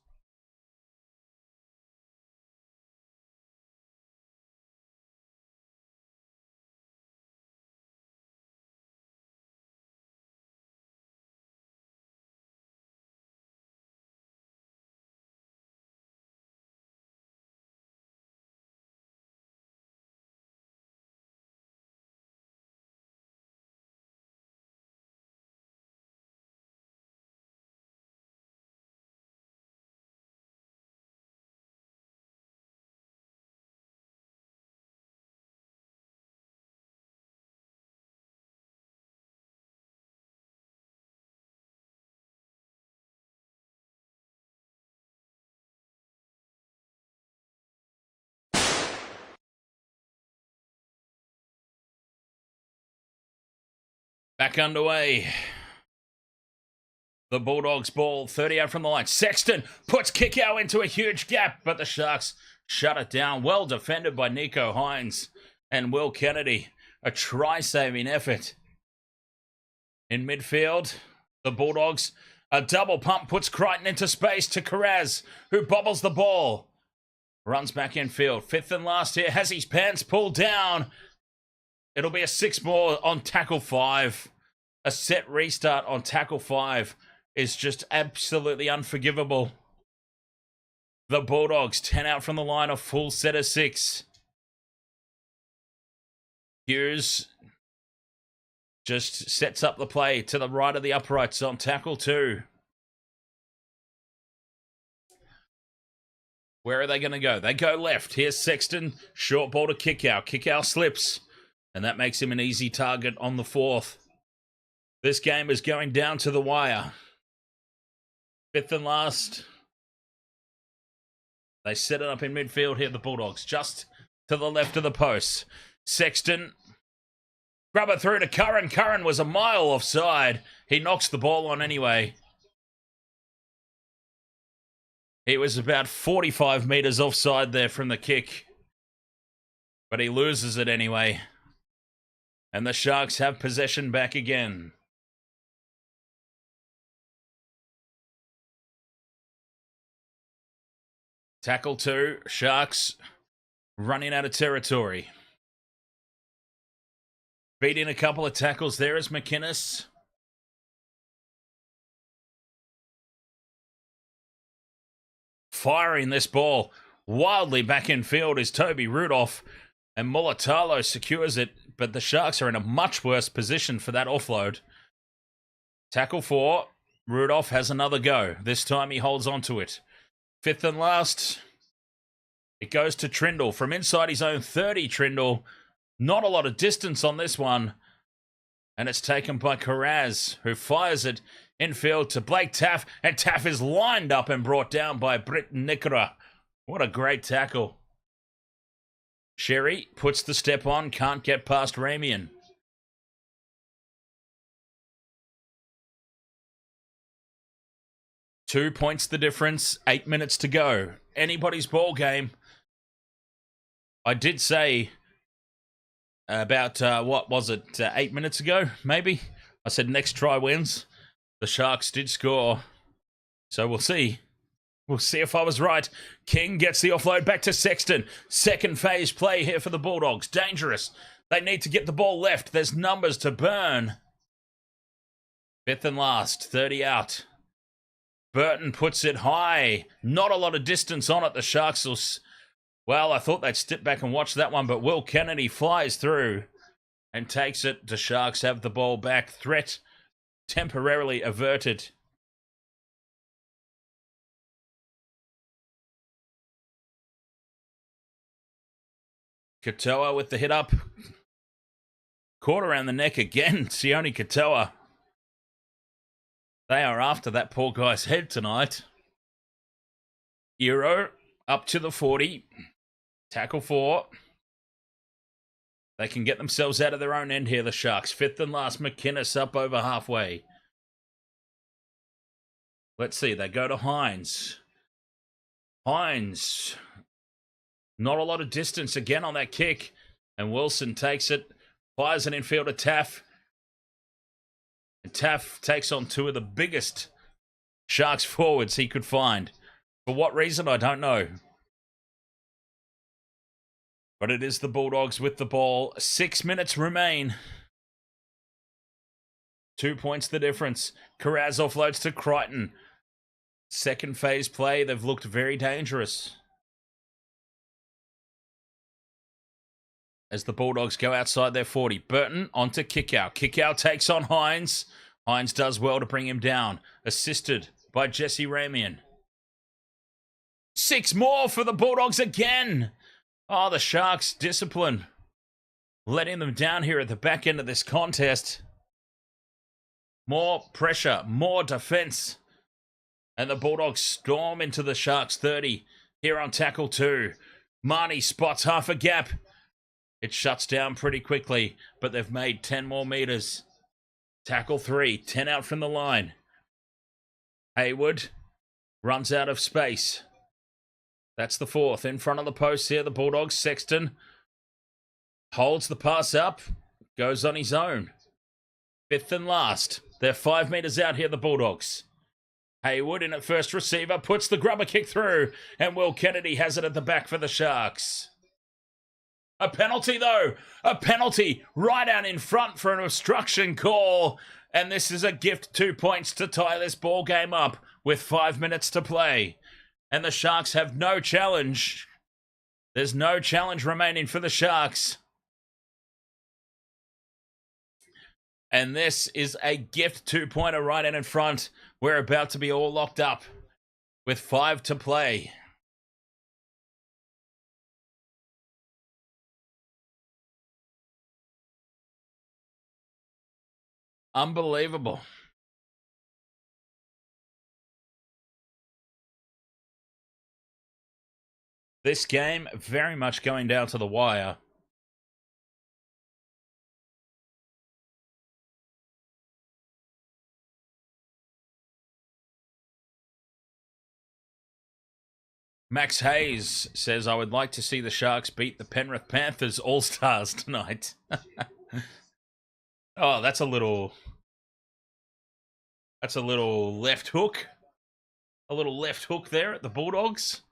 Back underway. The Bulldogs ball, 30 out from the line. Sexton puts Kickow into a huge gap, but the Sharks shut it down. Well defended by Nico Hines and Will Kennedy. A try-saving effort. In midfield, the Bulldogs, a double pump puts Crichton into space to Carraz, who bobbles the ball. Runs back infield. Fifth and last here, has his pants pulled down. It'll be a 6 more on tackle 5. A set restart on tackle 5 is just absolutely unforgivable. The Bulldogs 10 out from the line, a full set of 6. Hughes just sets up the play to the right of the uprights on tackle 2. Where are they going to go? They go left. Here's Sexton. Short ball to Kickow. Kickow slips. And that makes him an easy target on the 4th. This game is going down to the wire. 5th and last. They set it up in midfield here, the Bulldogs, just to the left of the post. Sexton. Grab it through to Curran. Curran was a mile offside. He knocks the ball on anyway. He was about 45 metres offside there from the kick. But he loses it anyway. And the Sharks have possession back again. Tackle 2, Sharks running out of territory. Beating a couple of tackles there is McInnes. Firing this ball. Wildly back in field is Toby Rudolph, and Mulatalo secures it, but the Sharks are in a much worse position for that offload. Tackle 4. Rudolph has another go. This time he holds on to it. Fifth and last. It goes to Trindle from inside his own 30. Trindle. Not a lot of distance on this one. And it's taken by Carraz, who fires it infield to Blake Taff. And Taff is lined up and brought down by Britt Nickera. What a great tackle. Sherry puts the step on. Can't get past Ramian. Two points the difference. 8 minutes to go. Anybody's ball game. I did say about, 8 minutes ago, maybe? I said next try wins. The Sharks did score. So we'll see. We'll see if I was right. King gets the offload back to Sexton. Second phase play here for the Bulldogs. Dangerous. They need to get the ball left. There's numbers to burn. Fifth and last. 30 out. Burton puts it high. Not a lot of distance on it. The Sharks will... Well, I thought they'd step back and watch that one, but Will Kennedy flies through and takes it. The Sharks have the ball back. Threat temporarily averted. Katoa with the hit up. Caught around the neck again. Sione Katoa. They are after that poor guy's head tonight. Euro up to the 40. Tackle 4. They can get themselves out of their own end here, the Sharks. Fifth and last, McInnes up over halfway. Let's see, they go to Hines. Hines. Not a lot of distance again on that kick. And Wilson takes it. Fires it infield to Taff. And Taff takes on two of the biggest Sharks forwards he could find. For what reason, I don't know. But it is the Bulldogs with the ball. 6 minutes remain. 2 points the difference. Carraz offloads to Crichton. Second phase play. They've looked very dangerous. As the Bulldogs go outside their 40. Burton onto Kickout. Kickout takes on Hines. Hines does well to bring him down. Assisted by Jesse Ramian. 6 more for the Bulldogs again. Oh, the Sharks discipline. Letting them down here at the back end of this contest. More pressure, more defense. And the Bulldogs storm into the Sharks 30. Here on tackle 2. Marnie spots half a gap. It shuts down pretty quickly, but they've made 10 more meters. Tackle 3, 10 out from the line. Hayward runs out of space. That's the 4th. In front of the post here, the Bulldogs. Sexton holds the pass up. Goes on his own. 5th and last. They're 5 meters out here, the Bulldogs. Hayward in at first receiver. Puts the grubber kick through. And Will Kennedy has it at the back for the Sharks. A penalty, though. A penalty right out in front for an obstruction call. And this is a gift 2 points to tie this ball game up with 5 minutes to play. And the Sharks have no challenge. There's no challenge remaining for the Sharks. And this is a gift 2-pointer right in front. We're about to be all locked up with 5 to play. Unbelievable. This game very much going down to the wire. Max Hayes says, I would like to see the Sharks beat the Penrith Panthers All-Stars tonight. Oh, that's a little left hook. A little left hook there at the Bulldogs.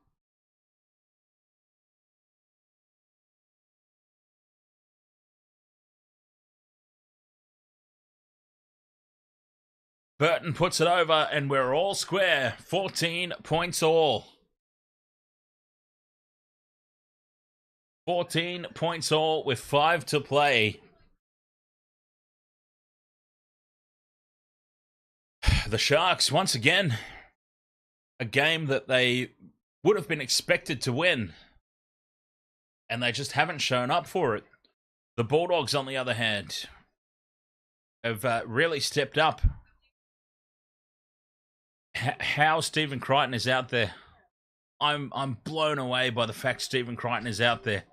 Burton puts it over, and we're all square. 14 points all. 14 points all with 5 to play. The Sharks, once again, a game that they would have been expected to win, and they just haven't shown up for it. The Bulldogs, on the other hand, have really stepped up. How Stephen Crichton is out there. I'm blown away by the fact Stephen Crichton is out there.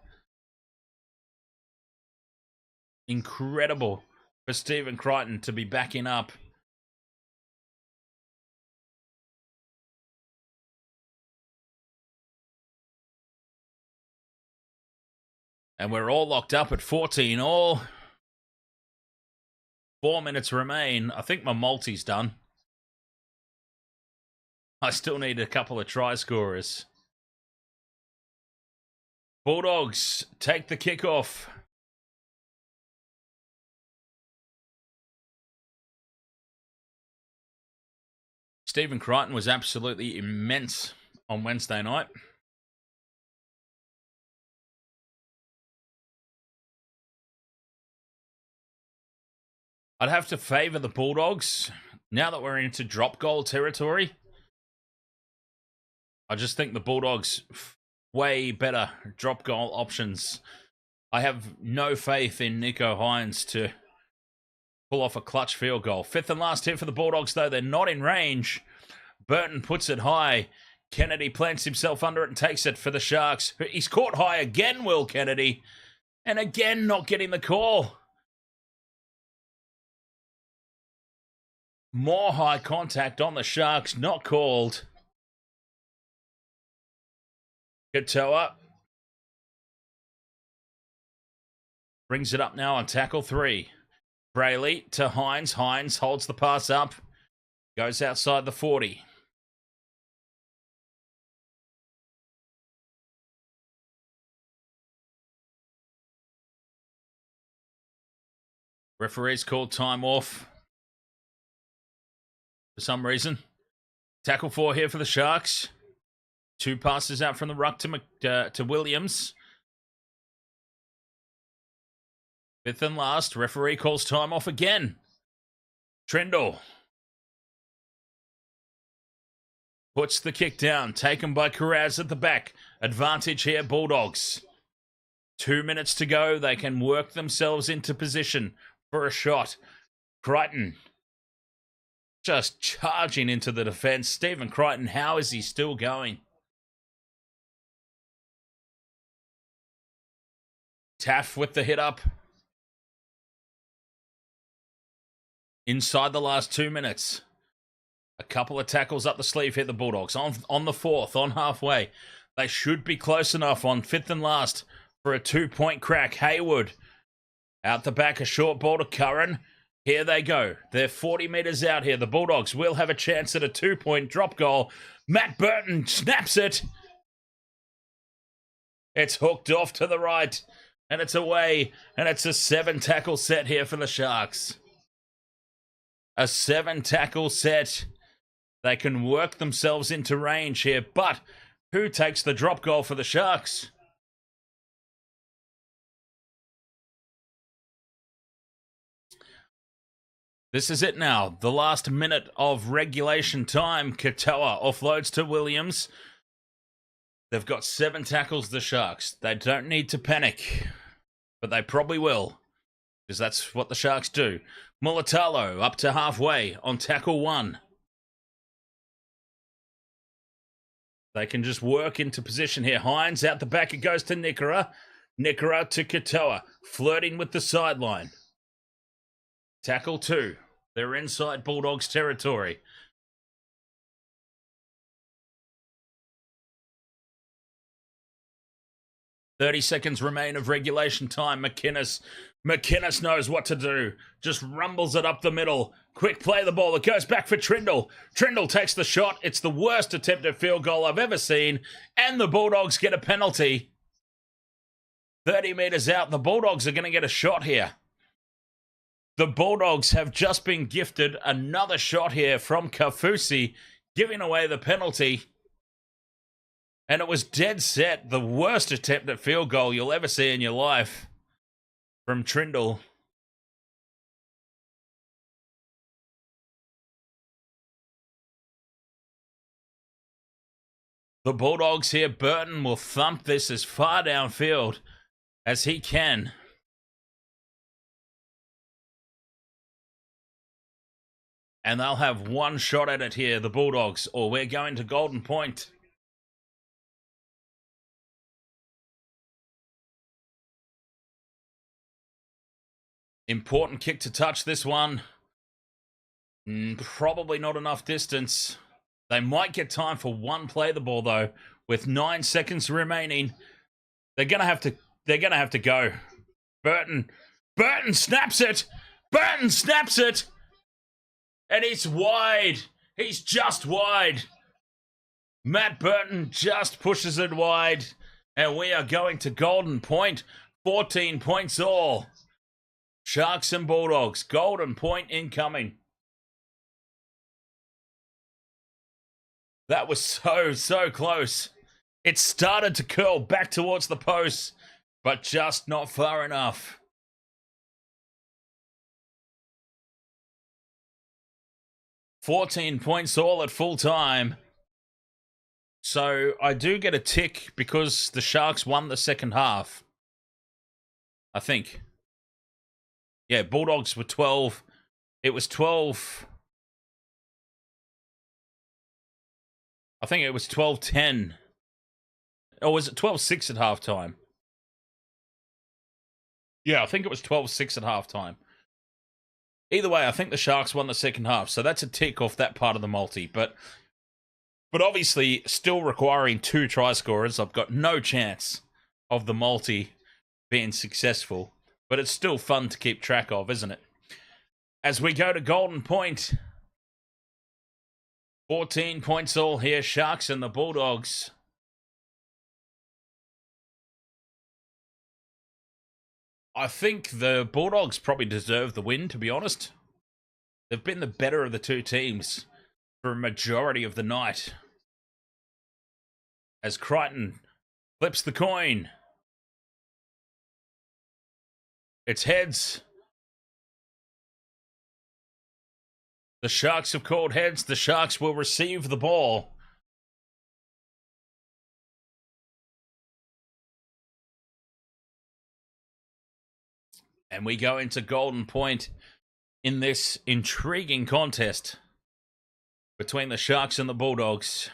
Incredible for Stephen Crichton to be backing up. And we're all locked up at 14 all. 4 minutes remain. I think my multi's done. I still need a couple of try scorers. Bulldogs take the kickoff. Stephen Crichton was absolutely immense on Wednesday night. I'd have to favour the Bulldogs. Now that we're into drop goal territory, I just think the Bulldogs way better drop goal options. I have no faith in Nico Hines to pull off a clutch field goal. 5th and last hit for the Bulldogs, though. They're not in range. Burton puts it high. Kennedy plants himself under it and takes it for the Sharks. He's caught high again, Will Kennedy. And again, not getting the call. More high contact on the Sharks, not called. Katoa brings it up now on tackle 3. Brayley to Hines. Hines holds the pass up. Goes outside the 40. Referee's called time off for some reason. Tackle 4 here for the Sharks. 2 passes out from the ruck to Williams. 5th and last. Referee calls time off again. Trindle puts the kick down. Taken by Carraz at the back. Advantage here, Bulldogs. 2 minutes to go. They can work themselves into position for a shot. Crichton just charging into the defense. Stephen Crichton, how is he still going? Taff with the hit up. Inside the last 2 minutes. A couple of tackles up the sleeve hit the Bulldogs. On the 4th, on halfway. They should be close enough on 5th and last for a 2-point crack. Hayward out the back, a short ball to Curran. Here they go. They're 40 metres out here. The Bulldogs will have a chance at a 2-point drop goal. Matt Burton snaps it. It's hooked off to the right. And it's away. And it's a 7-tackle set here for the Sharks. A 7-tackle set. They can work themselves into range here. But who takes the drop goal for the Sharks? This is it now. The last minute of regulation time. Katoa offloads to Williams. They've got 7 tackles, the Sharks. They don't need to panic. But they probably will. Because that's what the Sharks do. Mulatalo up to halfway on tackle 1. They can just work into position here. Hines out the back. It goes to Nikora. Nikora to Katoa. Flirting with the sideline. Tackle 2. They're inside Bulldogs territory. "30 seconds remain of regulation time. McInnes knows what to do. Just rumbles it up the middle. Quick play the ball. It goes back for Trindle. Trindle takes the shot. It's the worst attempted field goal I've ever seen. And the Bulldogs get a penalty. 30 metres out. The Bulldogs are going to get a shot here. The Bulldogs have just been gifted another shot here from Kafusi, giving away the penalty. And it was dead set. The worst attempt at field goal you'll ever see in your life from Trindle. The Bulldogs here, Burton will thump this as far downfield as he can. And they'll have one shot at it here, the Bulldogs, or we're going to Golden Point. Important kick to touch this one. Probably not enough distance. They might get time for one play the ball though. With 9 seconds remaining, they're gonna have to go. Burton snaps it. Burton snaps it, and it's wide. He's just wide. Matt Burton just pushes it wide, and we are going to Golden Point. 14 points all. Sharks and Bulldogs. Golden Point incoming. That was so close. It started to curl back towards the post, but just not far enough. $14 points all at full time. So I do get a tick because the Sharks won the second half. I think. Yeah, Bulldogs were 12. It was 12. I think it was 12-10. Or was it 12-6 at halftime? Yeah, I think it was 12-6 at halftime. Either way, I think the Sharks won the second half, so that's a tick off that part of the multi. But obviously, still requiring 2 try scorers. I've got no chance of the multi being successful. But it's still fun to keep track of, isn't it? As we go to Golden Point. 14 points all here, Sharks and the Bulldogs. I think the Bulldogs probably deserve the win, to be honest. They've been the better of the two teams for a majority of the night. As Crichton flips the coin. It's heads. The Sharks have called heads. The Sharks will receive the ball. And we go into Golden Point in this intriguing contest between the Sharks and the Bulldogs.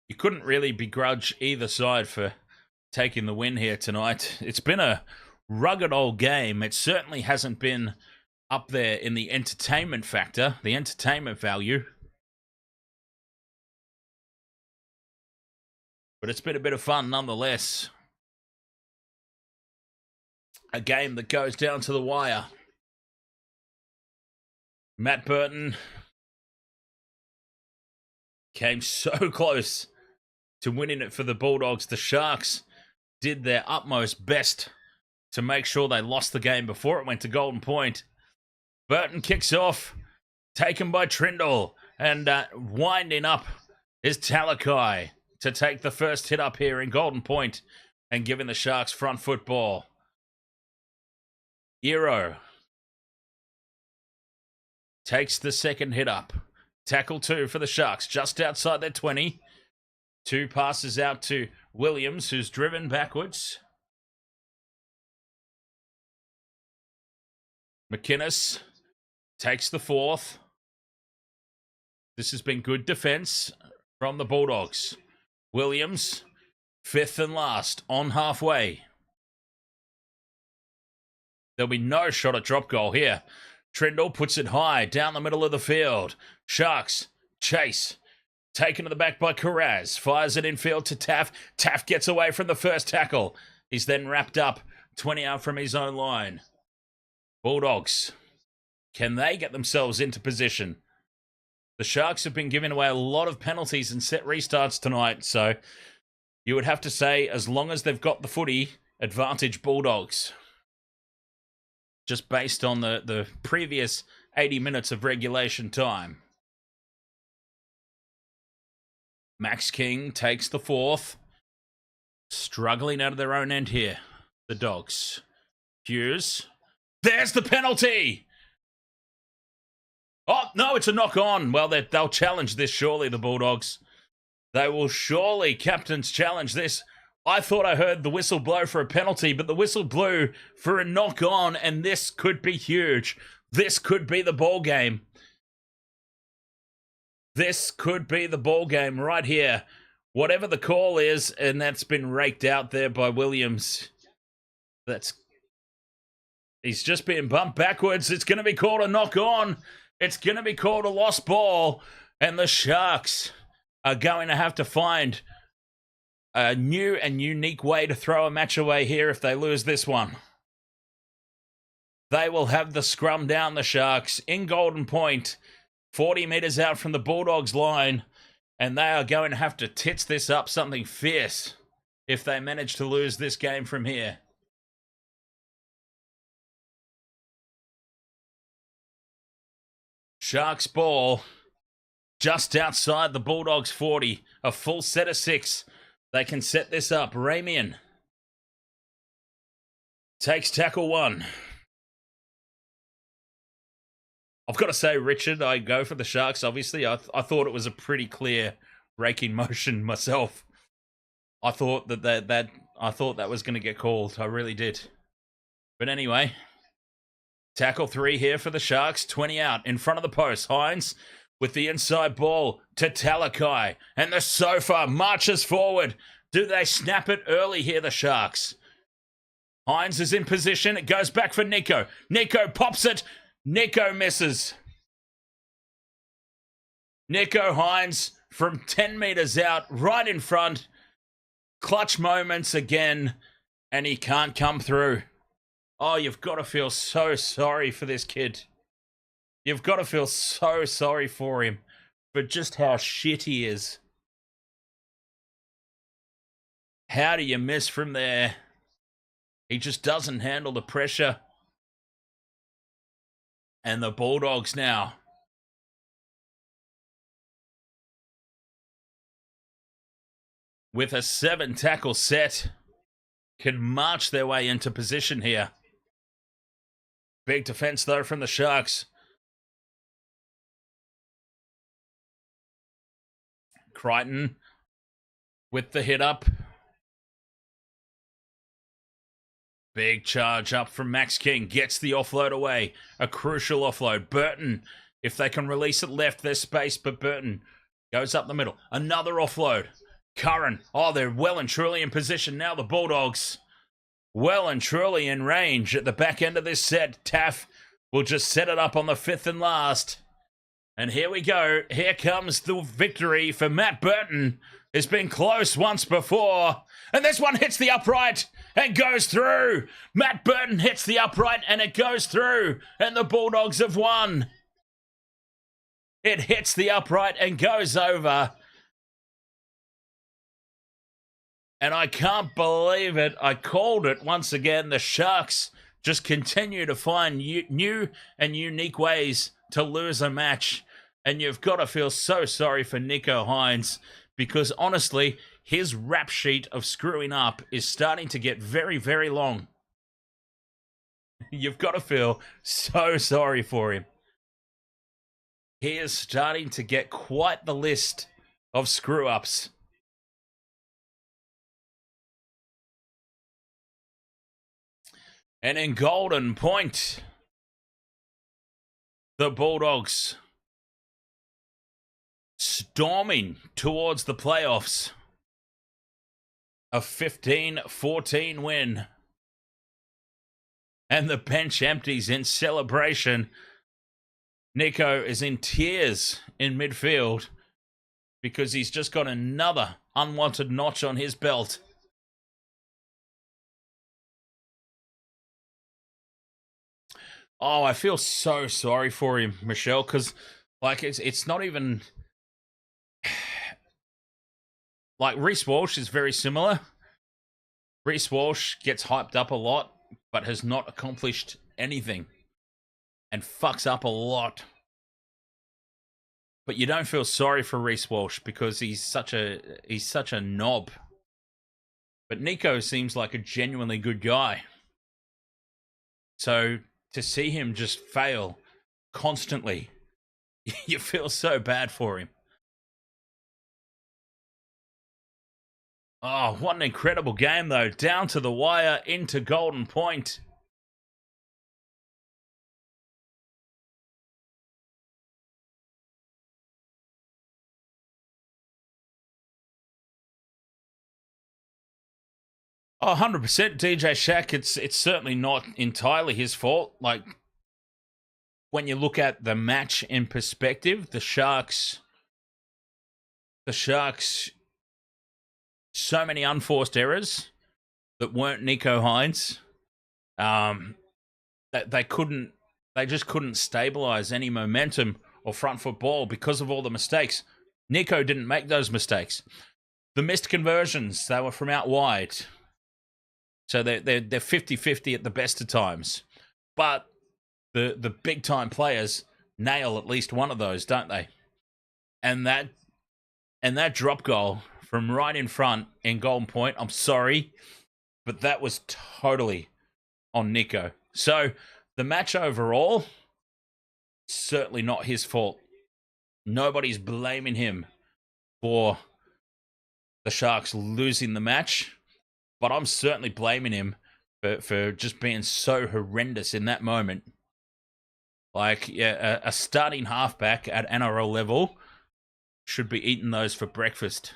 You couldn't really begrudge either side for taking the win here tonight. It's been a rugged old game. It certainly hasn't been up there in the entertainment factor, the entertainment value. But it's been a bit of fun nonetheless. A game that goes down to the wire. Matt Burton came so close to winning it for the Bulldogs. The Sharks did their utmost best to make sure they lost the game before it went to Golden Point. Burton kicks off, taken by Trindle, and winding up is Talakai to take the first hit up here in Golden Point and giving the Sharks front football. Eero takes the second hit up. Tackle 2 for the Sharks, just outside their 20. 2 passes out to Williams, who's driven backwards. McInnes takes the 4th. This has been good defense from the Bulldogs. Williams, 5th and last, on halfway. There'll be no shot at drop goal here. Trindle puts it high down the middle of the field. Sharks chase. Taken to the back by Carraz. Fires it infield to Taff. Taff gets away from the first tackle. He's then wrapped up 20 out from his own line. Bulldogs. Can they get themselves into position? The Sharks have been giving away a lot of penalties and set restarts tonight, so you would have to say, as long as they've got the footy, advantage Bulldogs. Just based on the previous 80 minutes of regulation time. Max King takes the fourth. Struggling out of their own end here. The Dogs. Hughes. There's the penalty! Oh, no, it's a knock on. Well, they'll challenge this, surely, the Bulldogs. They will surely, captains, challenge this. I thought I heard the whistle blow for a penalty, but the whistle blew for a knock on, and this could be huge. This could be the ball game. This could be the ball game right here. Whatever the call is, and that's been raked out there by Williams. He's just being bumped backwards. It's going to be called a knock on. It's going to be called a lost ball, and the Sharks are going to have to find a new and unique way to throw a match away here if they lose this one. They will have the scrum down, the Sharks, in Golden Point, 40 metres out from the Bulldogs line, and they are going to have to tits this up something fierce if they manage to lose this game from here. Sharks ball just outside the Bulldogs 40. A full set of 6. They can set this up. Ramian takes tackle 1. I've got to say, Richard, I go for the Sharks, obviously. I thought it was a pretty clear raking motion myself. I thought that was going to get called. I really did. But anyway, tackle 3 here for the Sharks. 20 out in front of the post. Hines with the inside ball to Talakai. And the sofa marches forward. Do they snap it early here, the Sharks? Hines is in position. It goes back for Nico. Nico pops it. Nico misses. Nico Hines from 10 metres out, right in front. Clutch moments again, and he can't come through. Oh, you've got to feel so sorry for this kid. You've got to feel so sorry for him, for just how shit he is. How do you miss from there? He just doesn't handle the pressure. And the Bulldogs now, with a 7-tackle set, can march their way into position here. Big defense, though, from the Sharks. Crichton with the hit up. Big charge up from Max King. Gets the offload away. A crucial offload. Burton, if they can release it left, there's space, but Burton goes up the middle. Another offload. Curran. Oh, they're well and truly in position now, the Bulldogs. Well and truly in range at the back end of this set. Taff will just set it up on the 5th and last. And here we go. Here comes the victory for Matt Burton. It's been close once before. And this one hits the upright and goes through. Matt Burton hits the upright and it goes through. And the Bulldogs have won. It hits the upright and goes over. And I can't believe it. I called it once again. The Sharks just continue to find new and unique ways to lose a match. And you've got to feel so sorry for Nico Hines, because honestly, his rap sheet of screwing up is starting to get very, very long. You've got to feel so sorry for him. He is starting to get quite the list of screw-ups. And in Golden Point, the Bulldogs storming towards the playoffs. A 15-14 win. And the bench empties in celebration. Nico is in tears in midfield because he's just got another unwanted notch on his belt. Oh, I feel so sorry for him, Michelle, because like it's not even like Reece Walsh is very similar. Reece Walsh gets hyped up a lot, but has not accomplished anything and fucks up a lot. but you don't feel sorry for Reece Walsh because he's such a knob. But Nico seems like a genuinely good guy. So to see him just fail constantly, you feel so bad for him. Oh, what an incredible game, though. Down to the wire, into Golden Point. Oh, 100% DJ Shaq. It's certainly not entirely his fault. Like, when you look at the match in perspective, the Sharks, so many unforced errors that weren't Nico Hines. That they just couldn't stabilize any momentum or front foot ball because of all the mistakes. Nico didn't make those mistakes. The missed conversions, they were from out wide. So they're 50-50 at the best of times. But the big time players nail at least one of those, don't they? And that drop goal from right in front in Golden Point, I'm sorry, but that was totally on Nico. So the match overall, certainly not his fault. Nobody's blaming him for the Sharks losing the match, but I'm certainly blaming him for just being so horrendous in that moment. Like, yeah, a starting halfback at NRL level should be eating those for breakfast.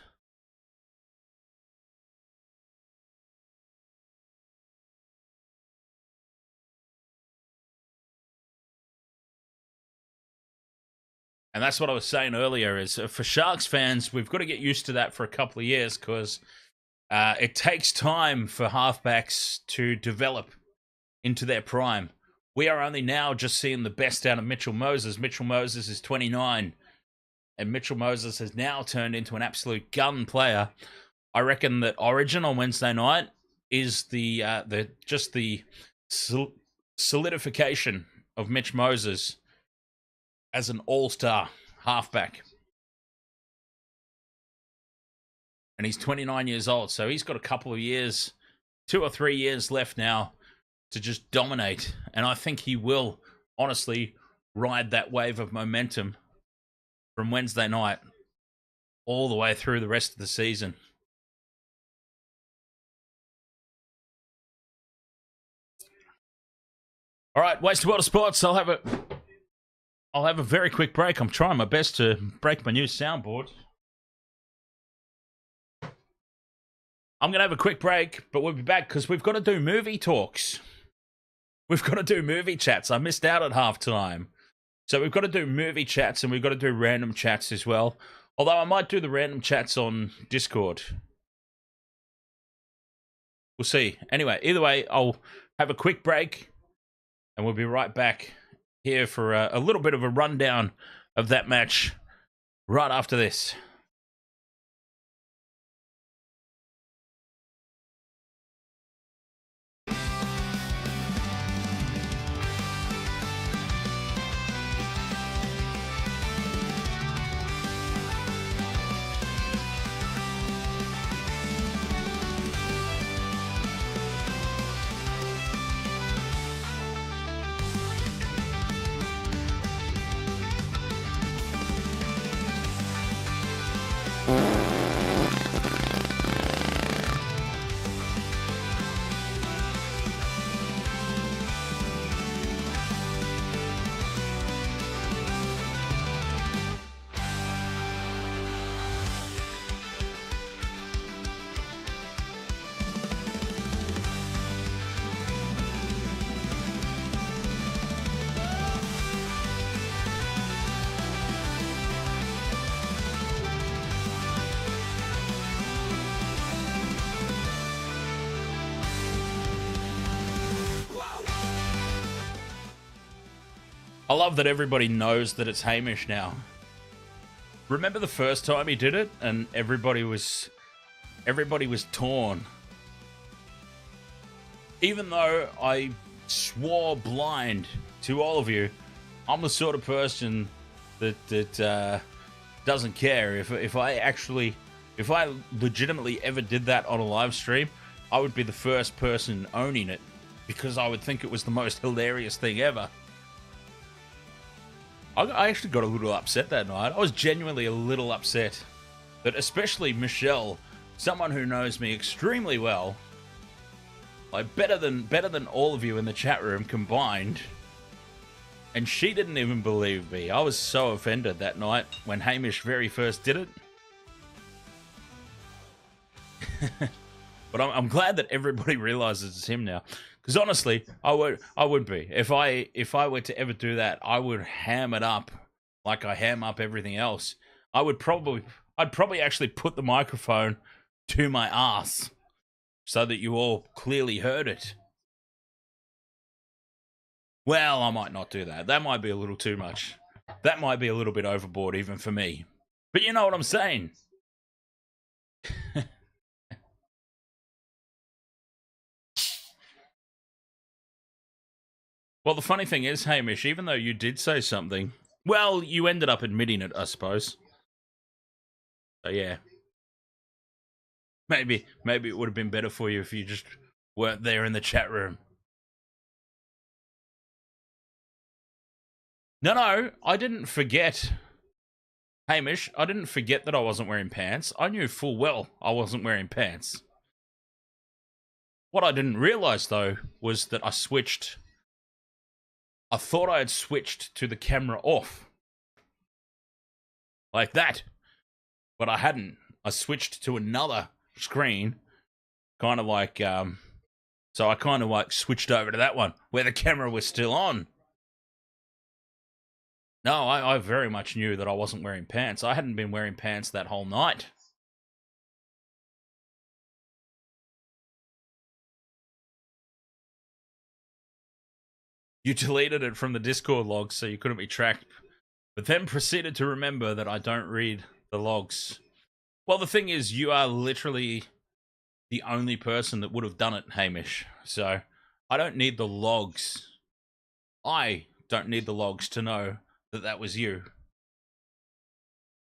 And that's what I was saying earlier, is for Sharks fans, we've got to get used to that for a couple of years, because it takes time for halfbacks to develop into their prime. We are only now just seeing the best out of Mitchell Moses. Mitchell Moses is 29, and Mitchell Moses has now turned into an absolute gun player. I reckon that Origin on Wednesday night is the solidification of Mitch Moses as an all-star halfback. And he's 29 years old, so he's got a couple of years, 2 or 3 years left now to just dominate. And I think he will, honestly, ride that wave of momentum from Wednesday night all the way through the rest of the season. All right, Wasted World of Sports. I'll have a very quick break. I'm trying my best to break my new soundboard. I'm going to have a quick break, but we'll be back because we've got to do movie talks. We've got to do movie chats. I missed out at halftime. So we've got to do movie chats, and we've got to do random chats as well. Although I might do the random chats on Discord. We'll see. Anyway, either way, I'll have a quick break, and we'll be right back here for a little bit of a rundown of that match right after this. I love that everybody knows that it's Hamish now. Remember the first time he did it, and everybody was torn. Even though I swore blind to all of you, I'm the sort of person that doesn't care. If I legitimately ever did that on a live stream, I would be the first person owning it because I would think it was the most hilarious thing ever. I actually got a little upset that night. I was genuinely a little upset that especially Michelle, someone who knows me extremely well, like better than all of you in the chat room combined, and she didn't even believe me. I was so offended that night when Hamish very first did it. But I'm glad that everybody realizes it's him now. Because honestly, I would be. If I were to ever do that, I would ham it up like I ham up everything else. I'd probably actually put the microphone to my ass so that you all clearly heard it. Well, I might not do that. That might be a little too much. That might be a little bit overboard even for me. But you know what I'm saying. Well, the funny thing is, Hamish, even though you did say something, well, you ended up admitting it, I suppose. So yeah. Maybe it would have been better for you if you just weren't there in the chat room. No, I didn't forget. Hamish, I didn't forget that I wasn't wearing pants. I knew full well I wasn't wearing pants. What I didn't realize, though, was that I thought I had switched to the camera off. Like that. But I hadn't. I switched to another screen. Kind of like, so I kind of like switched over to that one where the camera was still on. No, I very much knew that I wasn't wearing pants. I hadn't been wearing pants that whole night. You deleted it from the Discord logs so you couldn't be tracked, but then proceeded to remember that I don't read the logs. Well, the thing is, you are literally the only person that would have done it, Hamish. So I don't need the logs. I don't need the logs to know that that was you.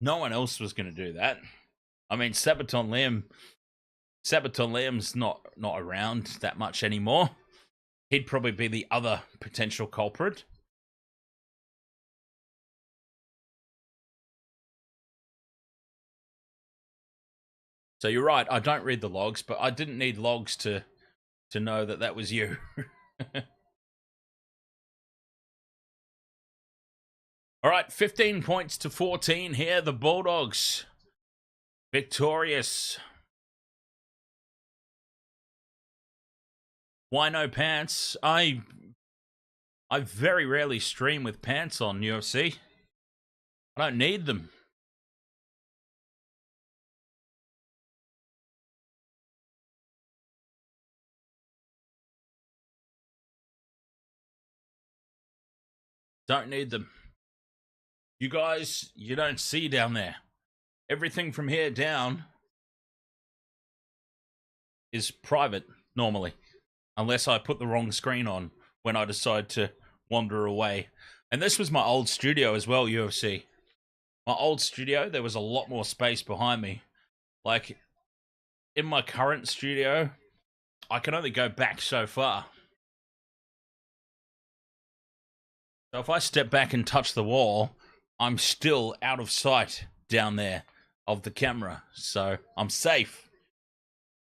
No one else was going to do that. I mean, Sabaton Liam's not around that much anymore. He'd probably be the other potential culprit. So you're right, I don't read the logs, but I didn't need logs to know that that was you. All right, 15 points to 14 here. The Bulldogs victorious. Why no pants? I very rarely stream with pants on UFC. I don't need them. Don't need them. You guys, you don't see down there. Everything from here down is private, normally. Unless I put the wrong screen on when I decide to wander away. And this was my old studio as well, UFC. My old studio, there was a lot more space behind me. Like, in my current studio, I can only go back so far. So if I step back and touch the wall, I'm still out of sight down there of the camera. So I'm safe.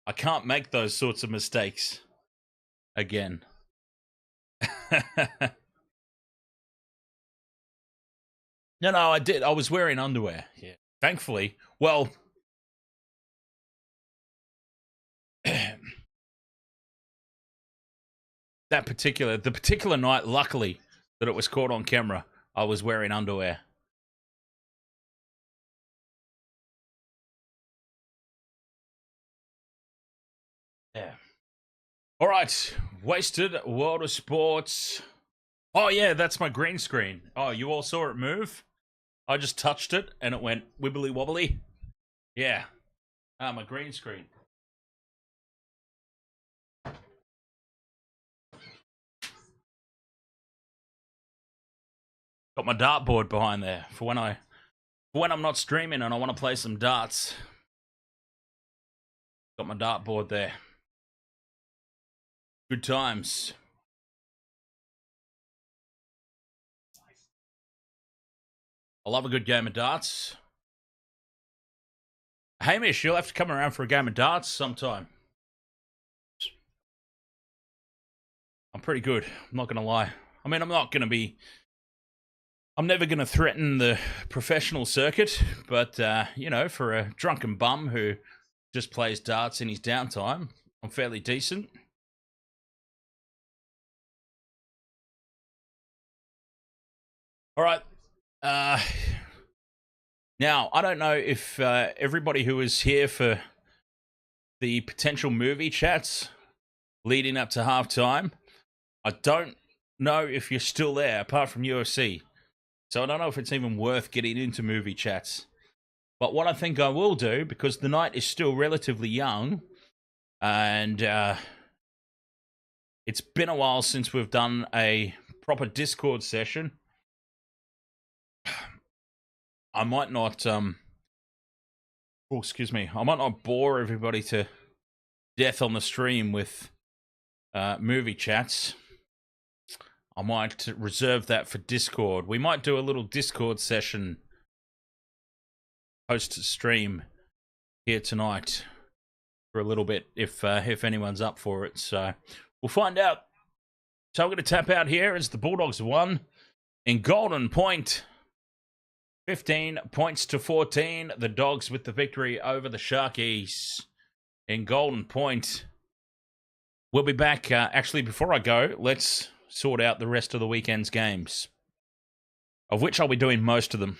I can't make those sorts of mistakes again. No, I did. I was wearing underwear. Yeah. Thankfully. Well, the particular night, luckily, that it was caught on camera, I was wearing underwear. Yeah. All right. Wasted World of Sports. Oh, yeah, that's my green screen. Oh, you all saw it move? I just touched it and it went wibbly wobbly. Yeah. My green screen. Got my dartboard behind there for when I For when I'm not streaming and I want to play some darts. Got my dartboard there. Good times. I love a good game of darts. Hamish, you'll have to come around for a game of darts sometime. I'm pretty good. I'm not going to lie. I mean, I'm never going to threaten the professional circuit, but, you know, for a drunken bum who just plays darts in his downtime, I'm fairly decent. All right. Now, I don't know if everybody who was here for the potential movie chats leading up to halftime, I don't know if you're still there, apart from UFC. So I don't know if it's even worth getting into movie chats. But what I think I will do, because the night is still relatively young, and it's been a while since we've done a proper Discord session, I might not, I might not bore everybody to death on the stream with movie chats. I might reserve that for Discord. We might do a little Discord session post-stream here tonight for a little bit, if anyone's up for it. So we'll find out. So I'm going to tap out here as the Bulldogs won in Golden Point. 15 points to 14. The Dogs with the victory over the Sharkies in Golden Point. We'll be back. Actually, before I go, let's sort out the rest of the weekend's games, of which I'll be doing most of them.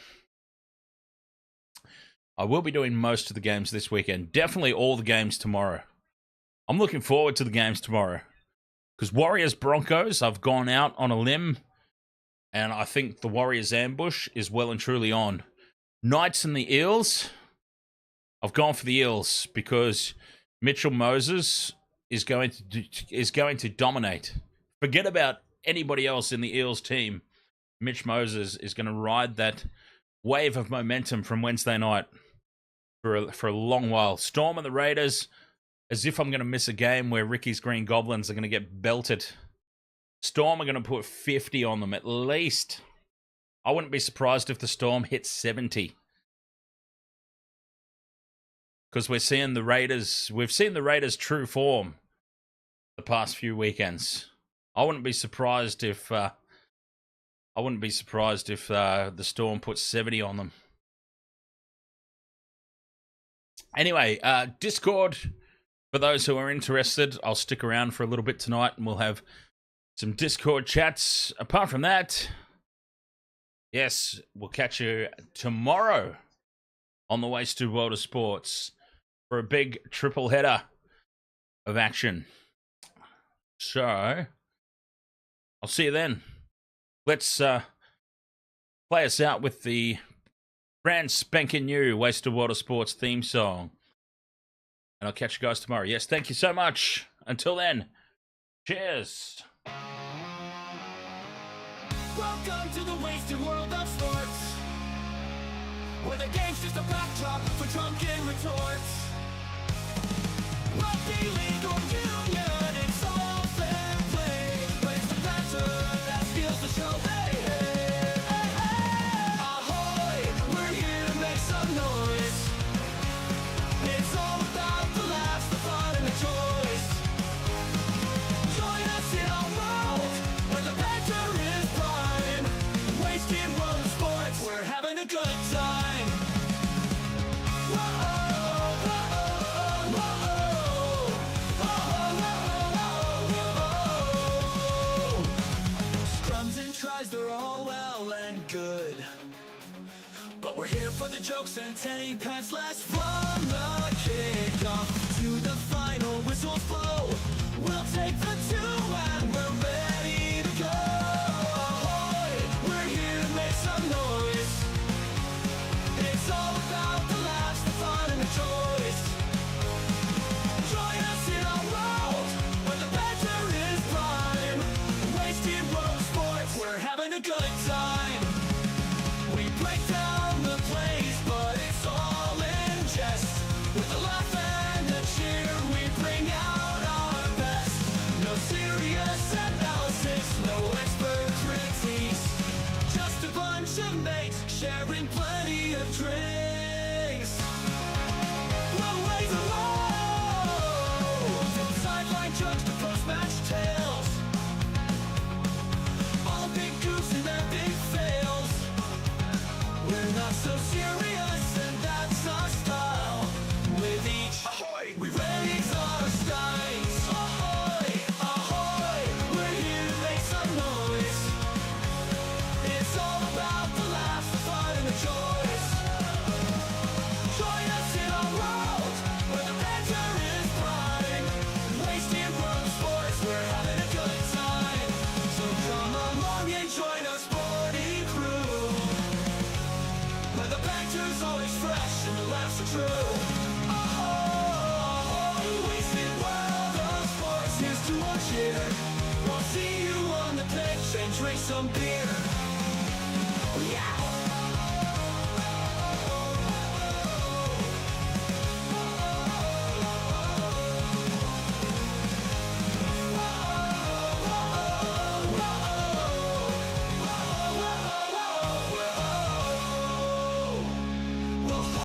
I will be doing most of the games this weekend. Definitely all the games tomorrow. I'm looking forward to the games tomorrow. Because Warriors-Broncos, I've gone out on a limb, and I think the Warriors ambush is well and truly on. Knights and the Eels, I've gone for the Eels because Mitchell Moses is going to dominate. Forget about anybody else in the Eels team. Mitch Moses is going to ride that wave of momentum from Wednesday night for a long while. Storm and the Raiders, as if I'm going to miss a game where Ricky's Green Goblins are going to get belted. Storm are going to put 50 on them at least. I wouldn't be surprised if the Storm hits 70. Because we've seen the Raiders' true form the past few weekends. I wouldn't be surprised if the Storm puts 70 on them. Anyway, Discord, for those who are interested, I'll stick around for a little bit tonight and we'll have some Discord chats. Apart from that, yes, we'll catch you tomorrow on the Wasted World of Sports for a big triple header of action. So, I'll see you then. Let's play us out with the brand spanking new Wasted World of Sports theme song. And I'll catch you guys tomorrow. Yes, thank you so much. Until then, cheers. Welcome to the Wasted World of Sports, where the game's just a backdrop for drunken retorts. Rugby league or union, it's all fair play, but it's the banter that steals the show. Hey, hey, hey, hey. Ahoy, we're here to make some noise. It's all about the laughs, the fun, and the choice. Join us in our world where the banter is prime. Wasted World of Sports, we're having a good time. Scrums and tries, they're all well and good, but we're here for the jokes and 10 pants last. From the kickoff to the final whistle blow, we'll take the 2 and we're ready to go. Ahoy, we're here to make some noise. It's all about the laughs, the fun, and the choice. Join us in our world where the banter is prime. Wasted World of Sports, we're having a good time. We break down the plays the banter's always fresh and the laughs are true. Oh, wasted world of sports, here's to one cheer. We'll see you on the pitch and drink some beer.